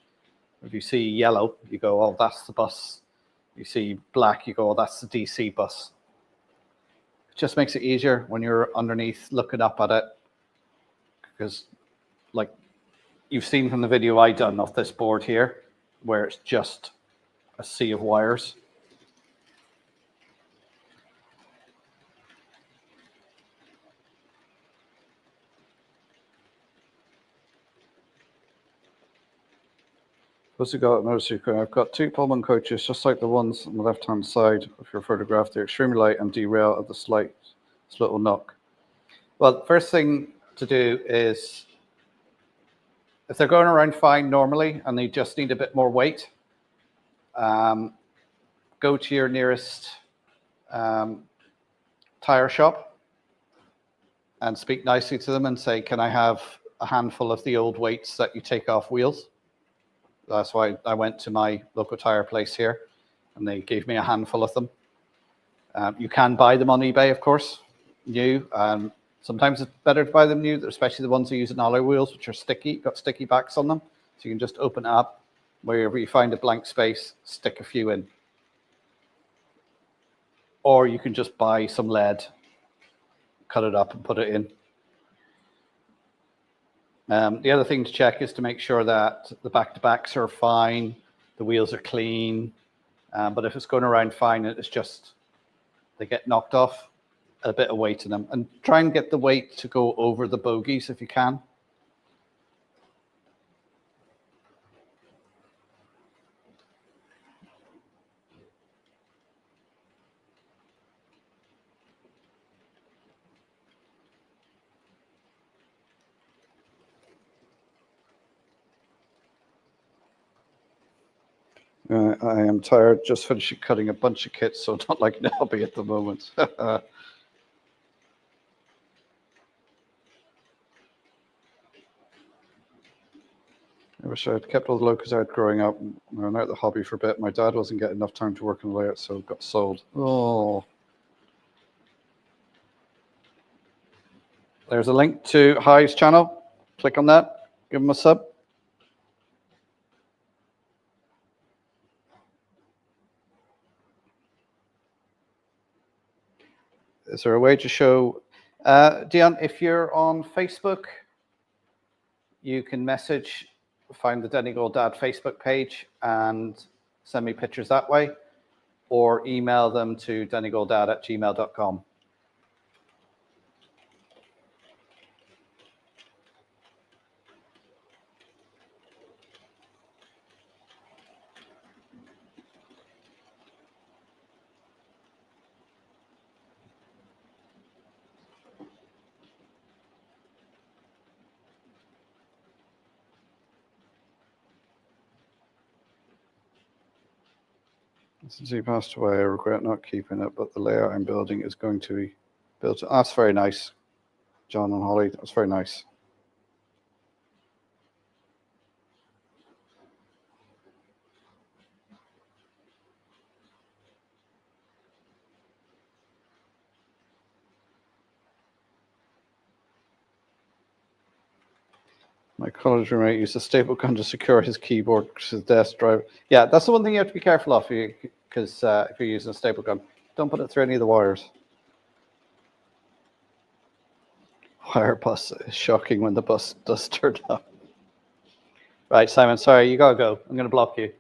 if you see yellow, you go, oh, that's the bus. You see black, you go, oh, that's the DC bus. It just makes it easier when you're underneath looking up at it, because like you've seen from the video I done off this board here, where it's just a sea of wires. What's it got? Another secret. I've got 2 Pullman coaches, just like the ones on the left-hand side of your photograph. They're extremely light and derail at the slightest little knock. Well, first thing to do is, if they're going around fine normally and they just need a bit more weight, go to your nearest tire shop and speak nicely to them and say, can I have a handful of the old weights that you take off wheels? That's why I went to my local tire place here, and they gave me a handful of them. You can buy them on eBay, of course, new. Sometimes it's better to buy them new, especially the ones that use alloy wheels, which are sticky, got sticky backs on them. So you can just open it up, wherever you find a blank space, stick a few in. Or you can just buy some lead, cut it up and put it in. The other thing to check is to make sure that the back-to-backs are fine, the wheels are clean. But if it's going around fine, it's just they get knocked off, a bit of weight in them. And try and get the weight to go over the bogies if you can. I am tired, just finishing cutting a bunch of kits, so not like Nelby at the moment. I wish I had kept all the locos out growing up. I went out of the hobby for a bit. My dad wasn't getting enough time to work on the layout, so it got sold. Oh. There's a link to Hi's channel. Click on that. Give him a sub. Is there a way to show? Dion, if you're on Facebook, you can message, find the Donegal Dad Facebook page and send me pictures that way. or email them to donegaldad@gmail.com. Since he passed away, I regret not keeping it, but the layout I'm building is going to be built. That's very nice, John and Holly. That's very nice. My college roommate used a staple gun to secure his keyboard to his desk drive. Yeah, that's the one thing you have to be careful of, because if you're using a staple gun, don't put it through any of the wires. Wire bus is shocking when the bus does turn up. Right, Simon, sorry, you gotta go. I'm gonna block you.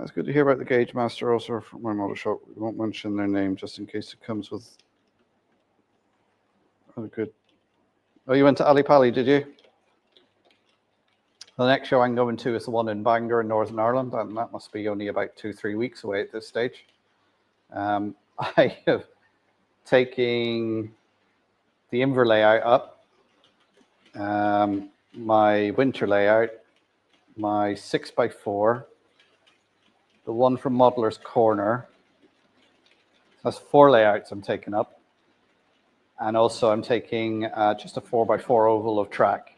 It's good to hear about the Gauge Master also from my model shop. We won't mention their name just in case it comes with other good. Oh, you went to Ali Pali, did you? The next show I'm going to is the one in Bangor in Northern Ireland, and that must be only about 2-3 weeks away at this stage. I have taken the Inver layout up, my winter layout, my 6x4, the one from Modeler's Corner. That's 4 layouts I'm taking up. And also I'm taking just a 4x4 oval of track,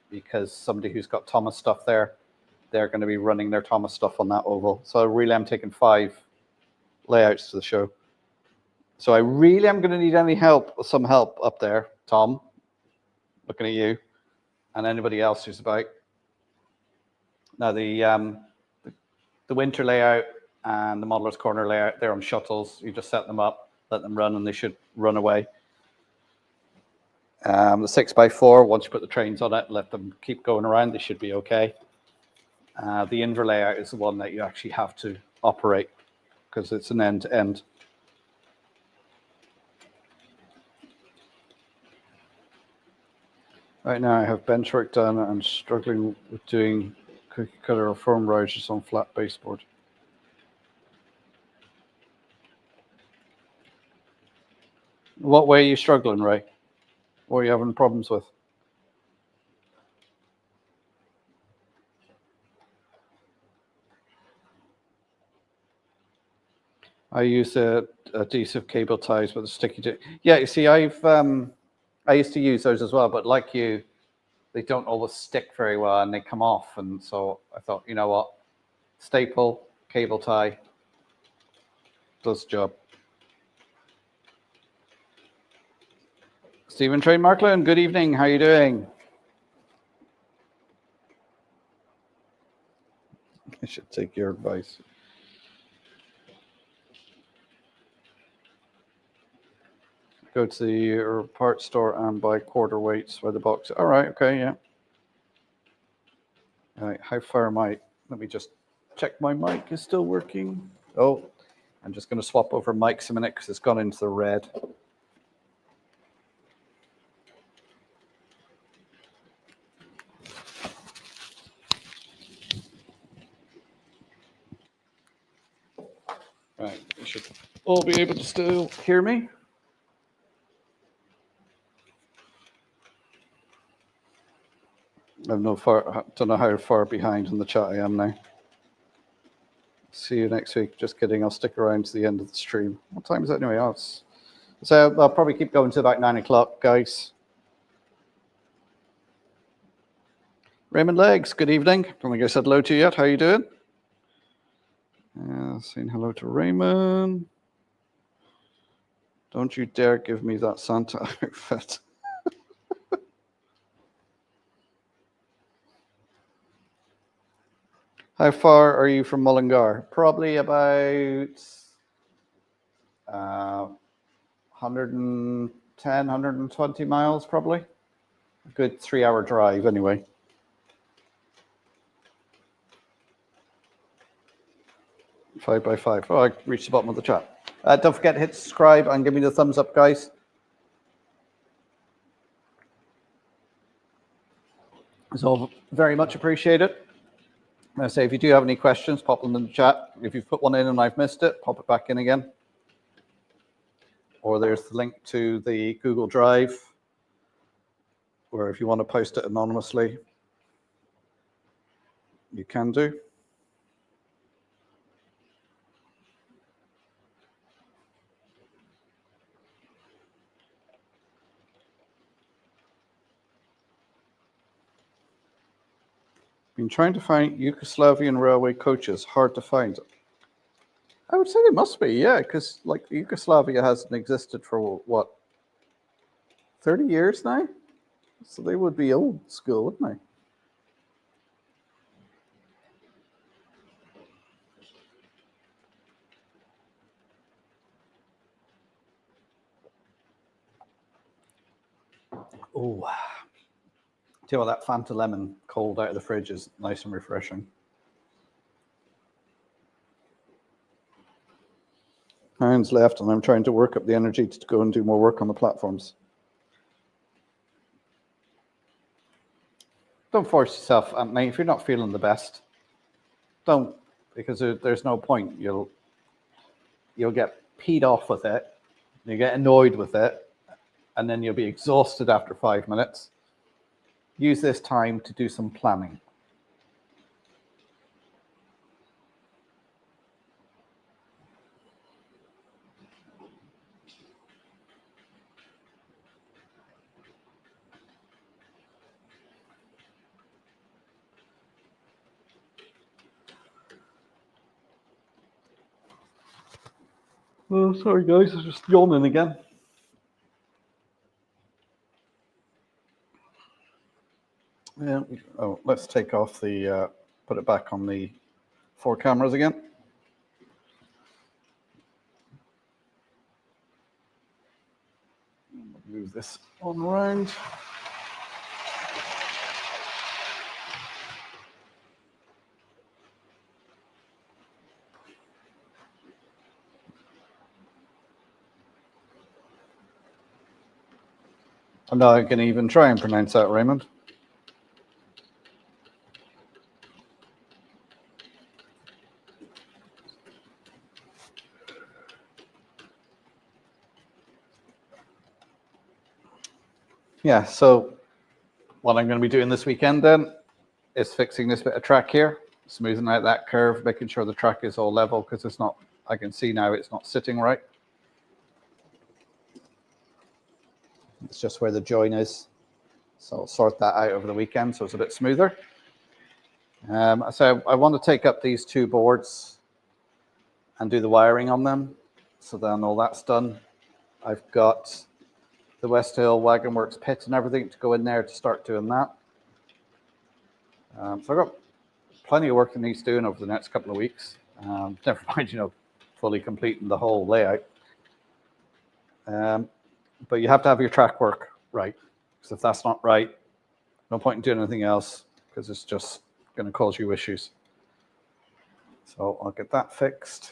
because somebody who's got Thomas stuff there, they're going to be running their Thomas stuff on that oval. So really I'm taking 5 layouts to the show. So I really am going to need any help, some help up there, Tom, looking at you, and anybody else who's about. Now the winter layout and the Modeler's Corner layout, they're on shuttles. You just set them up, let them run, and they should run away. The 6x4, once you put the trains on it, let them keep going around, they should be okay. The Inver layout is the one that you actually have to operate because it's an end-to-end. Right now I have bench work done and struggling with doing cookie cutter or foam risers on flat baseboard. What way are you struggling, Ray? What are you having problems with? I use adhesive cable ties with a sticky. Yeah, you see, I used to use those as well, but like you, they don't always stick very well and they come off. And so I thought, you know what, staple, cable tie, does the job. Stephen Train Markland, good evening. How are you doing? I should take your advice. Go to the parts store and buy quarter weights by the box. All right, okay, yeah. All right, how far am I? Let me just check my mic is still working. Oh, I'm just going to swap over mics a minute because it's gone into the red. Right, you should all be able to still hear me. Don't know how far behind in the chat I am now. See you next week. Just kidding. I'll stick around to the end of the stream. What time is it anyway? Oh, so I'll probably keep going to about 9 o'clock, guys. Raymond Legs, good evening. Don't think I said hello to you yet. How are you doing? Saying hello to Raymond. Don't you dare give me that Santa outfit. How far are you from Mullingar? Probably about 110, 120 miles, probably. a good 3-hour drive anyway. Five by 5. Oh, I reached the bottom of the chat. Don't forget to hit subscribe and give me the thumbs up, guys. It's all very much appreciated. I say, if you do have any questions, pop them in the chat. If you've put one in and I've missed it, pop it back in again. Or there's the link to the Google Drive, where if you want to post it anonymously, you can do. Been trying to find Yugoslavian railway coaches. Hard to find. I would say they must be, yeah, because like Yugoslavia hasn't existed for what, 30 years now? So they would be old school, wouldn't they? Oh, do you know what, that Fanta lemon cold out of the fridge is nice and refreshing. Hound's left, and I'm trying to work up the energy to go and do more work on the platforms. Don't force yourself, Anthony. If you're not feeling the best, don't, because there's no point. You'll get peed off with it, you get annoyed with it, and then you'll be exhausted after 5 minutes. Use this time to do some planning. Oh, sorry guys, I was just yawning again. Yeah. Oh, let's take off the, put it back on the 4 cameras again. Move this on around. I'm not going to even try and pronounce that, Raymond. Yeah, so what I'm going to be doing this weekend then is fixing this bit of track here, smoothing out that curve, making sure the track is all level, because it's not, I can see now it's not sitting right. It's just where the join is. So I'll sort that out over the weekend so it's a bit smoother. So I want to take up these 2 boards and do the wiring on them. So then all that's done. I've got the West Hill Wagon Works pit and everything to go in there to start doing that. So I've got plenty of work that needs doing over the next couple of weeks. Never mind, fully completing the whole layout. But you have to have your track work right. Because if that's not right, no point in doing anything else, because it's just going to cause you issues. So I'll get that fixed.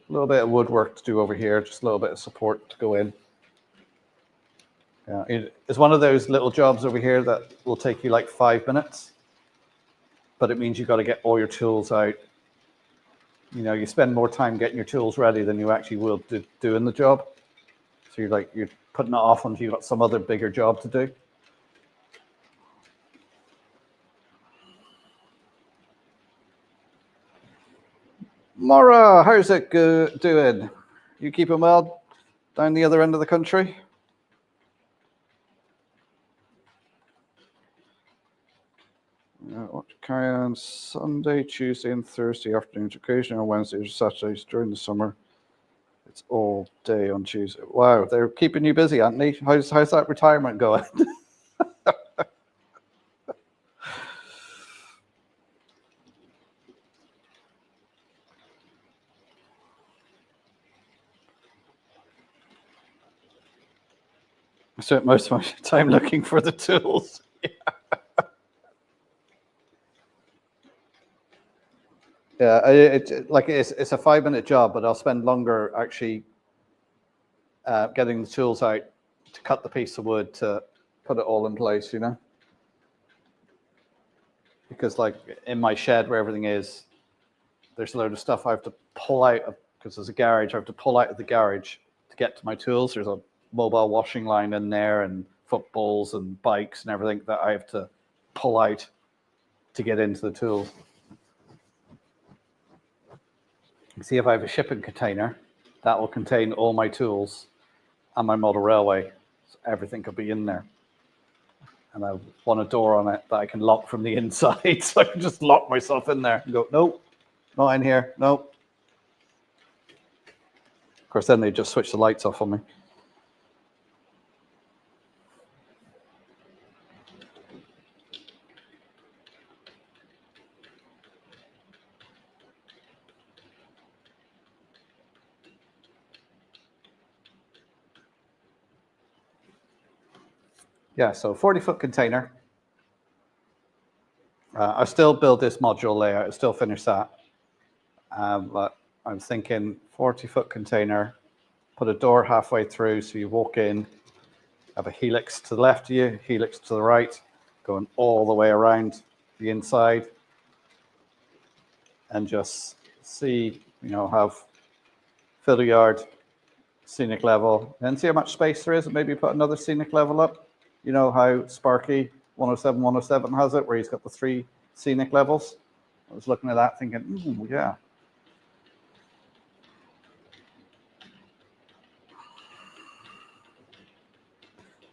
A little bit of woodwork to do over here, just a little bit of support to go in. It's one of those little jobs over here that will take you like 5 minutes, but it means you've got to get all your tools out. You spend more time getting your tools ready than you actually will doing the job. So you're putting it off until you've got some other bigger job to do. Maura, how's it doing? You keeping well down the other end of the country? Carry on Sunday, Tuesday, and Thursday afternoons, occasionally on Wednesdays or Saturdays during the summer. It's all day on Tuesday. Wow, they're keeping you busy, Anthony. How's that retirement going? I spent most of my time looking for the tools. Yeah, it's a 5-minute job, but I'll spend longer actually getting the tools out to cut the piece of wood to put it all in place, you know? Because like in my shed where everything is, there's a load of stuff I have to pull out of, because there's a garage, I have to pull out of the garage to get to my tools. There's a mobile washing line in there and footballs and bikes and everything that I have to pull out to get into the tools. You see, if I have a shipping container, that will contain all my tools and my model railway. So everything could be in there. And I want a door on it that I can lock from the inside. So I can just lock myself in there and go, nope, not in here, nope. Of course, then they just switch the lights off on me. Yeah, so 40-foot container. I still build this module layout. I still finish that. But I'm thinking 40-foot container, put a door halfway through so you walk in, have a helix to the left of you, helix to the right, going all the way around the inside, and just see, you know, have fiddle yard, scenic level, and see how much space there is, and maybe put another scenic level up. You know how Sparky 107 has it, where he's got the 3 scenic levels. I was looking at that thinking, yeah.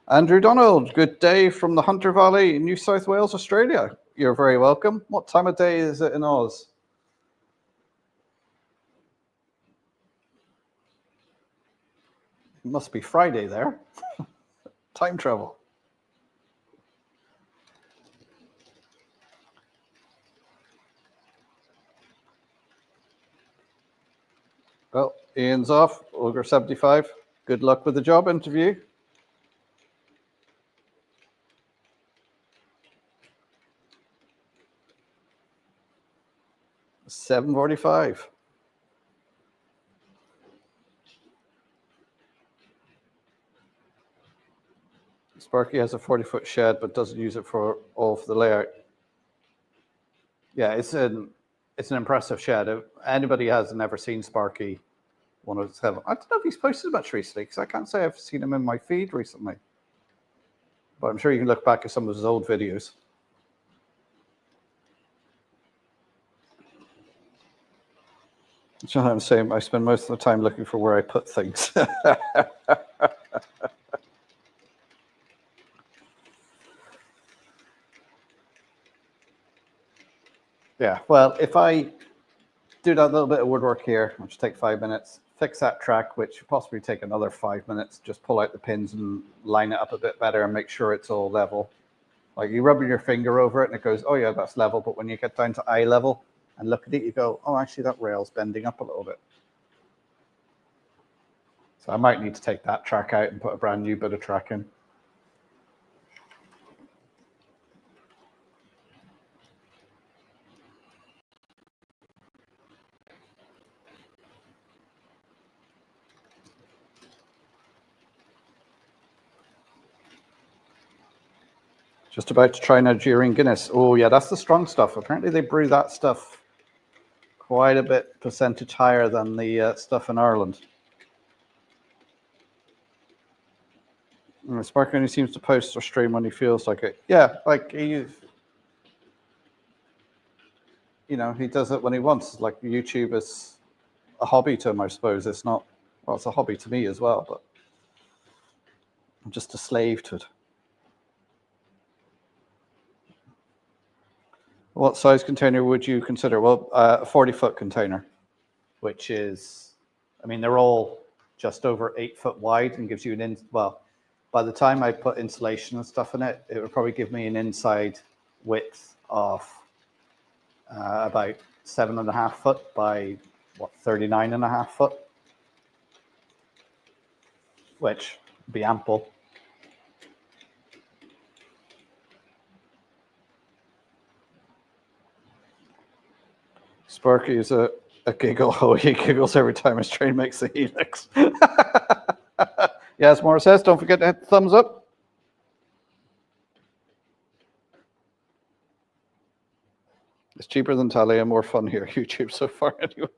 Andrew Donald, good day from the Hunter Valley, New South Wales, Australia. You're very welcome. What time of day is it in Oz? It must be Friday there. Time travel. Well, Ian's off, Ogre 75. Good luck with the job interview. 7:45. Sparky has a 40-foot shed, but doesn't use it for all of the layout. Yeah, it's an impressive shed. If anybody has never seen Sparky 107, I don't know if he's posted much recently, because I can't say I've seen him in my feed recently. But I'm sure you can look back at some of his old videos. That's what I'm saying. I spend most of the time looking for where I put things. Yeah, well, if I do that little bit of woodwork here, which take 5 minutes, fix that track, which will possibly take another 5 minutes, just pull out the pins and line it up a bit better and make sure it's all level. Like you rub your finger over it and it goes, oh yeah, that's level. But when you get down to eye level and look at it, you go, oh, actually that rail's bending up a little bit. So I might need to take that track out and put a brand new bit of track in. Just about to try Nigerian Guinness. Oh yeah, that's the strong stuff. Apparently they brew that stuff quite a bit percentage higher than the stuff in Ireland. Sparky only seems to post or stream when he feels like it. Yeah, like he does it when he wants. Like YouTube is a hobby to him, I suppose. It's not, well, it's a hobby to me as well, but I'm just a slave to it. What size container would you consider? Well, a 40-foot container, which is, I mean, they're all just over 8 foot wide and gives you well, by the time I put insulation and stuff in it, it would probably give me an inside width of about 7.5 foot by 39.5 foot, which would be ample. Sparky is a giggle. Oh, he giggles every time his train makes the helix. Yes, Morris says, don't forget to hit the thumbs up. It's cheaper than Tally and more fun here. YouTube so far, anyway.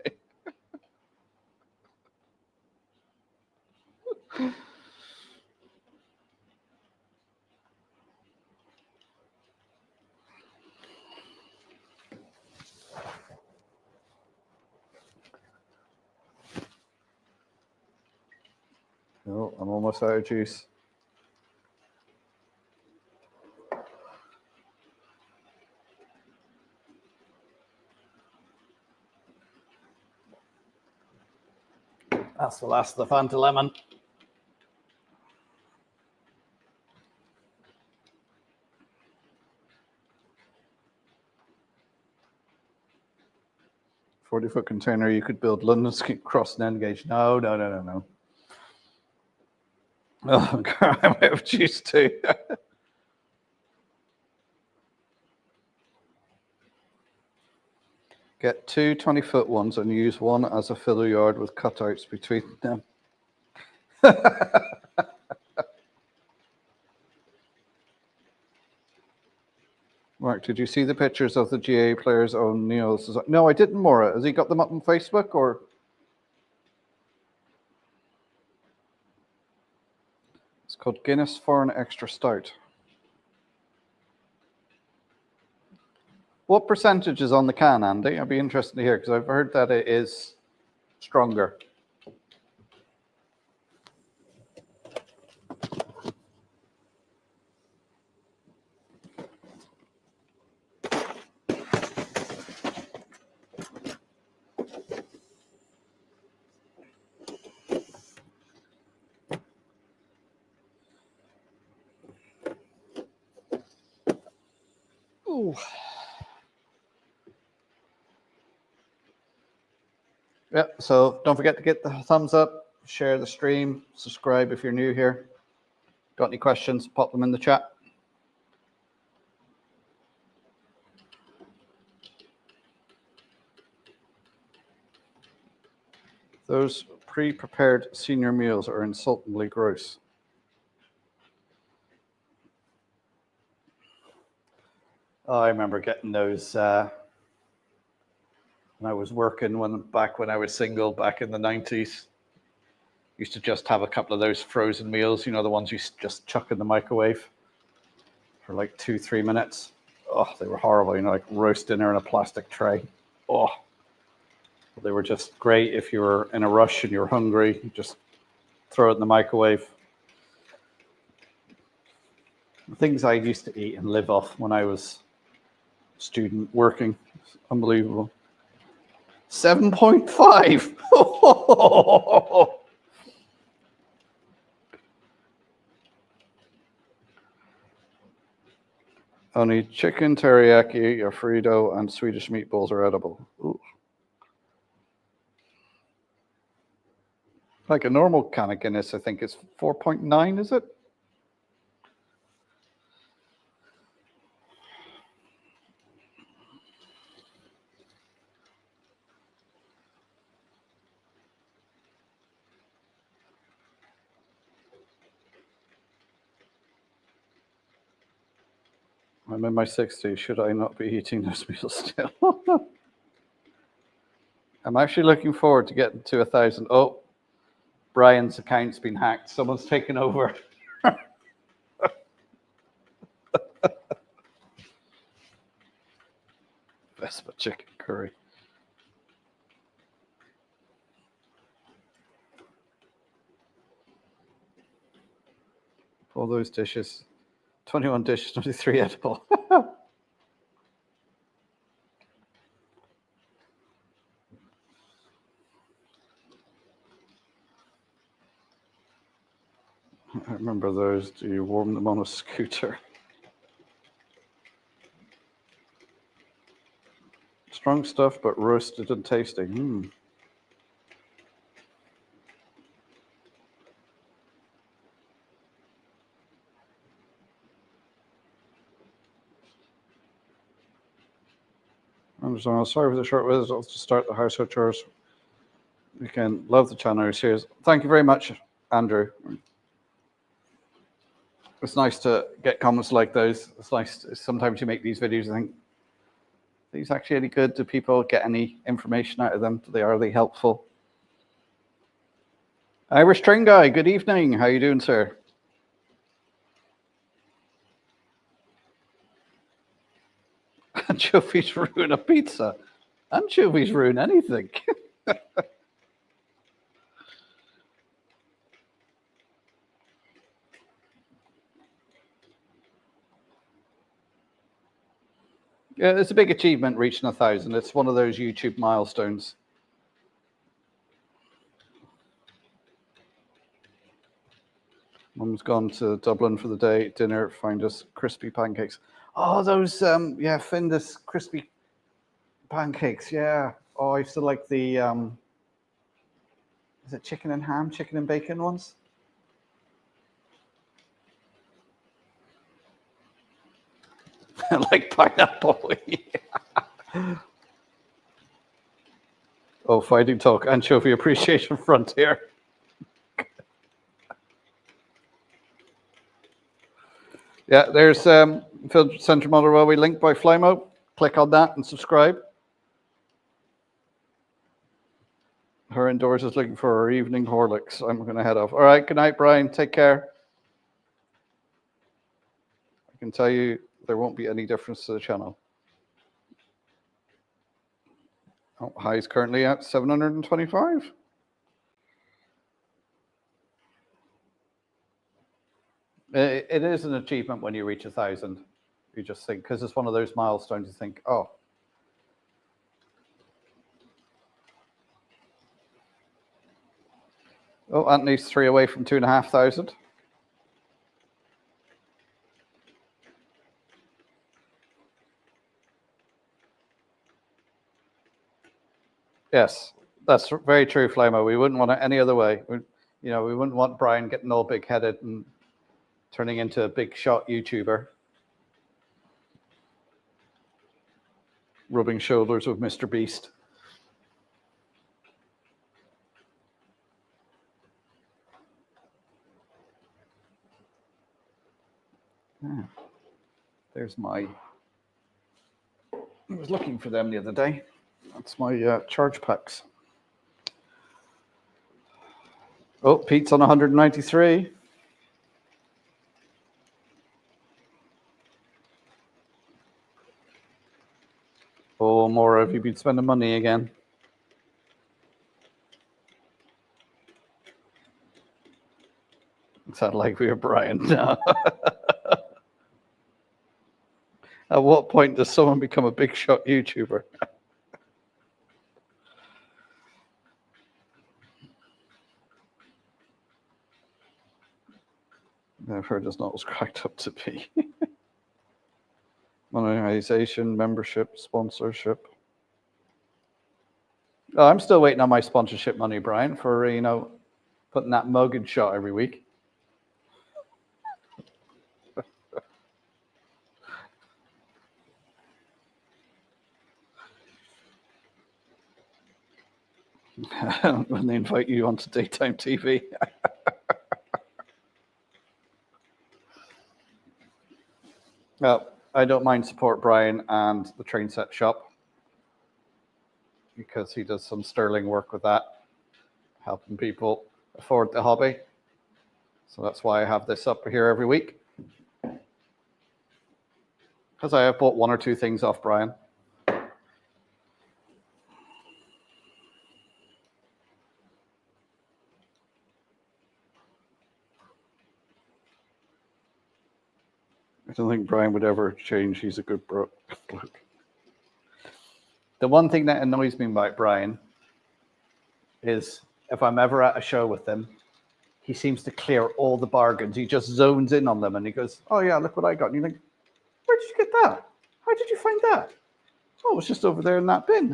Oh, I'm almost out of juice. That's the last of the Fanta lemon. "40-foot container, you could build London cross and end gauge." No. Oh, God, I'm out of juice too. Get two 20-foot ones and use one as a filler yard with cutouts between them. Mark, did you see the pictures of the GA players on Neil's? No, I didn't, Maura. Has he got them up on Facebook or? It's called Guinness Foreign Extra Stout. What percentage is on the can, Andy? I'd be interested to hear because I've heard that it is stronger. Ooh. Yeah, so don't forget to get the thumbs up, share the stream, subscribe if you're new here. Got any questions, pop them in the chat. Those pre-prepared senior meals are insultingly gross. Oh, I remember getting those when I was working, back when I was single, back in the 90s. Used to just have a couple of those frozen meals, you know, the ones you just chuck in the microwave for like 2-3 minutes. Oh, they were horrible, you know, like roast dinner in a plastic tray. Oh, they were just great if you were in a rush and you were hungry. You just throw it in the microwave. The things I used to eat and live off when I was a student working. It's unbelievable. 7.5. Only chicken, teriyaki, Alfredo, and Swedish meatballs are edible. Ooh. Like a normal can of Guinness, I think it's 4.9, is it? I'm in my 60s. Should I not be eating those meals still? I'm actually looking forward to getting to 1,000. Oh, Brian's account's been hacked. Someone's taken over. Vespa chicken curry. All those dishes. 21 dishes, 23 edible. I remember those. Do you warm them on a scooter? Strong stuff, but roasted and tasty. I'm sorry for the short visit. I'll just start the household chores. We can love the channel. Cheers. Thank you very much, Andrew. It's nice to get comments like those. It's nice. Sometimes you make these videos and think, are these actually any good? Do people get any information out of them? Are they helpful? Irish Train Guy, good evening. How are you doing, sir? Anchovies ruin a pizza. Anchovies ruin anything. Yeah, it's a big achievement reaching 1,000. It's one of those YouTube milestones. Mum's gone to Dublin for the day. Dinner, find us crispy pancakes. Oh, those, yeah, Findus crispy pancakes, yeah. Oh, I used to like the, is it chicken and ham, chicken and bacon ones? Like pineapple. Yeah. Oh, fighting talk, anchovy appreciation frontier. Yeah, there's Field Centre Model Railway link by Flymo. Click on that and subscribe. Her indoors is looking for her evening Horlicks. I'm going to head off. All right, good night, Brian. Take care. I can tell you there won't be any difference to the channel. Oh, high is currently at 725. It is an achievement when you reach 1,000. You just think, because it's one of those milestones, you think, oh. Oh, Anthony's 3 away from 2,500. Yes, that's very true, Flymo. We wouldn't want it any other way. We wouldn't want Brian getting all big-headed and turning into a big shot YouTuber. Rubbing shoulders with Mr. Beast. Yeah. There's my, I was looking for them the other day. That's my charge packs. Oh, Pete's on 193. Oh, Maura, have you been spending money again? It sounded like we were Brian. No. At what point does someone become a big shot YouTuber? I've heard it's not as cracked up to be. Monetization, membership, sponsorship. Oh, I'm still waiting on my sponsorship money, Brian, for putting that mug in shot every week. When they invite you onto daytime TV. I don't mind support Brian and the train set shop because he does some sterling work with that, helping people afford the hobby. So that's why I have this up here every week. Because I have bought 1 or 2 things off Brian. I don't think Brian would ever change. He's a good bloke. The one thing that annoys me about Brian is if I'm ever at a show with him, he seems to clear all the bargains. He just zones in on them and he goes, oh yeah, look what I got. And you think, where did you get that? How did you find that? Oh, it was just over there in that bin.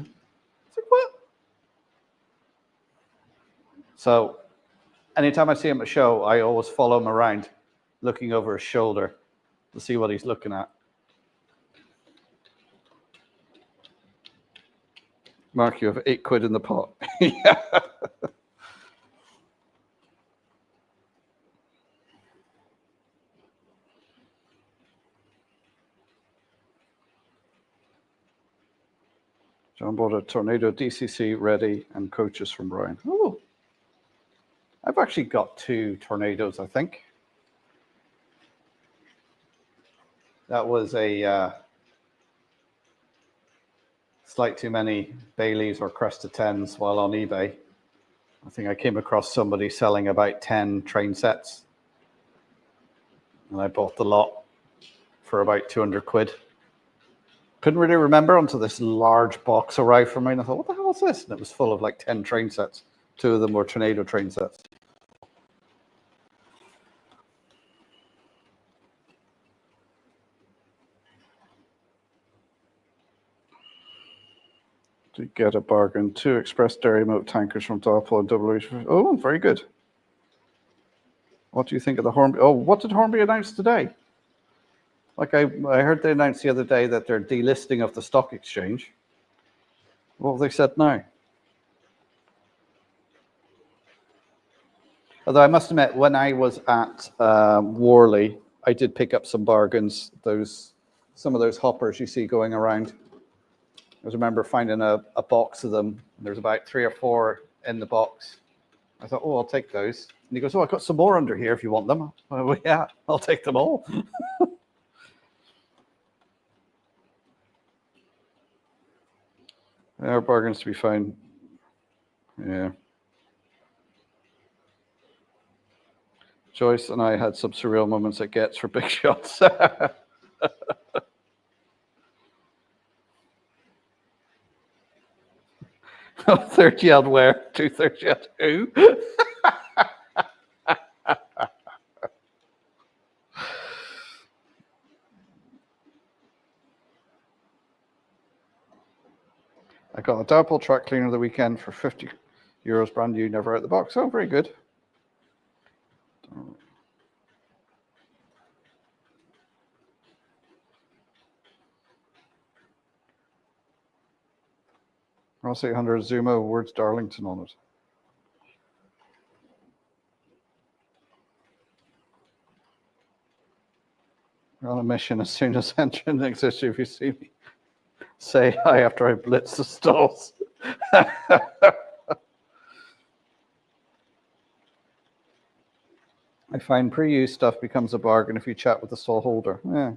It's like, what? So anytime I see him at a show, I always follow him around, looking over his shoulder, to see what he's looking at. Mark, you have £8 in the pot. Yeah. John bought a Tornado DCC ready and coaches from Ryan. Oh, I've actually got 2 Tornadoes, I think. That was a slight too many Baileys or Crested 10s while on eBay. I think I came across somebody selling about 10 train sets. And I bought the lot for about £200. Couldn't really remember until this large box arrived for me. And I thought, what the hell is this? And it was full of like 10 train sets. 2 of them were Tornado train sets. To get a bargain, 2 express dairy milk tankers from DELPH and DELPH. Oh, very good. What do you think of the Hornby? Oh, what did Hornby announce today? Like I heard they announced the other day that they're delisting of the stock exchange. What have they said now? Although I must admit, when I was at Worley, I did pick up some bargains. Some of those hoppers you see going around. I remember finding a box of them. There's about 3 or 4 in the box. I thought, oh, I'll take those. And he goes, oh, I've got some more under here if you want them. Well, yeah, I'll take them all. There are bargains to be found. Yeah. Joyce and I had some surreal moments at Gets for big shots. 30 on where? 230 on who? I got a double track cleaner the weekend for €50, brand new, never out the box. Oh, very good. Ross 800 Zuma, words Darlington on it. We're on a mission as soon as entering exists. If you see me, say hi after I blitz the stalls. I find pre-used stuff becomes a bargain if you chat with the stall holder. Yeah.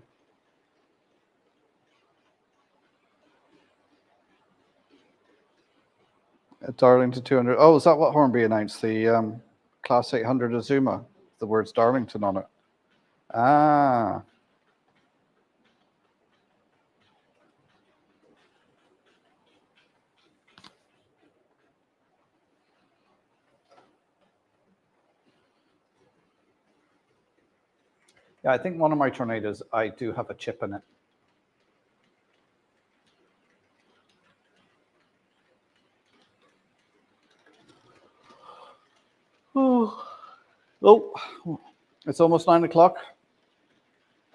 Darlington 200. Oh, is that what Hornby announced? The Class 800 Azuma, the words Darlington on it. Ah. Yeah, I think one of my Tornadoes, I do have a chip in it. Oh, it's almost 9 o'clock.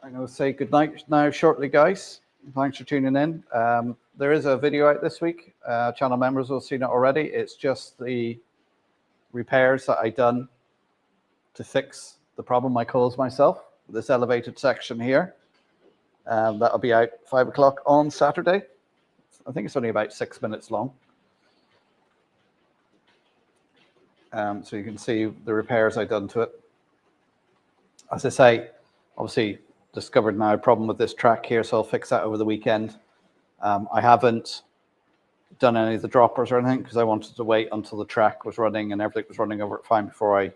I'm going to say goodnight now shortly, guys. Thanks for tuning in. There is a video out this week. Channel members will have seen it already. It's just the repairs that I done to fix the problem I caused myself. This elevated section here. That'll be out 5 o'clock on Saturday. I think it's only about 6 minutes long. So you can see the repairs I've done to it. As I say, obviously discovered now a problem with this track here, so I'll fix that over the weekend. I haven't done any of the droppers or anything because I wanted to wait until the track was running and everything was running over it fine before I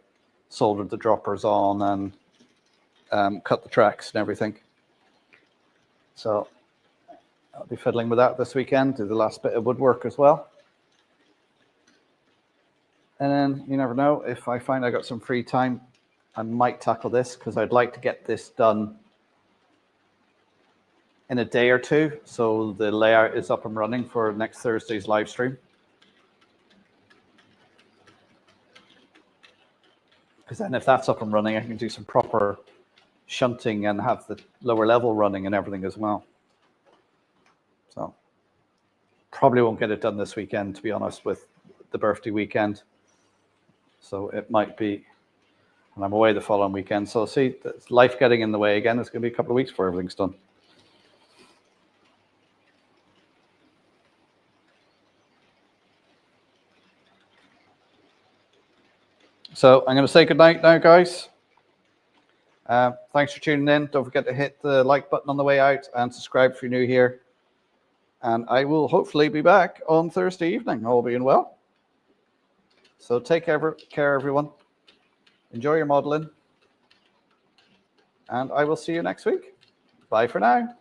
soldered the droppers on and cut the tracks and everything. So I'll be fiddling with that this weekend, do the last bit of woodwork as well. And then you never know, if I find I got some free time, I might tackle this because I'd like to get this done in a day or two. So the layout is up and running for next Thursday's live stream. Because then if that's up and running, I can do some proper shunting and have the lower level running and everything as well. So Probably won't get it done this weekend, to be honest, with the birthday weekend. So it might be, and I'm away the following weekend. So see, that's life getting in the way again. It's going to be a couple of weeks before everything's done. So I'm going to say goodnight now, guys. Thanks for tuning in. Don't forget to hit the like button on the way out and subscribe if you're new here. And I will hopefully be back on Thursday evening, all being well. So take care, everyone. Enjoy your modeling. And I will see you next week. Bye for now.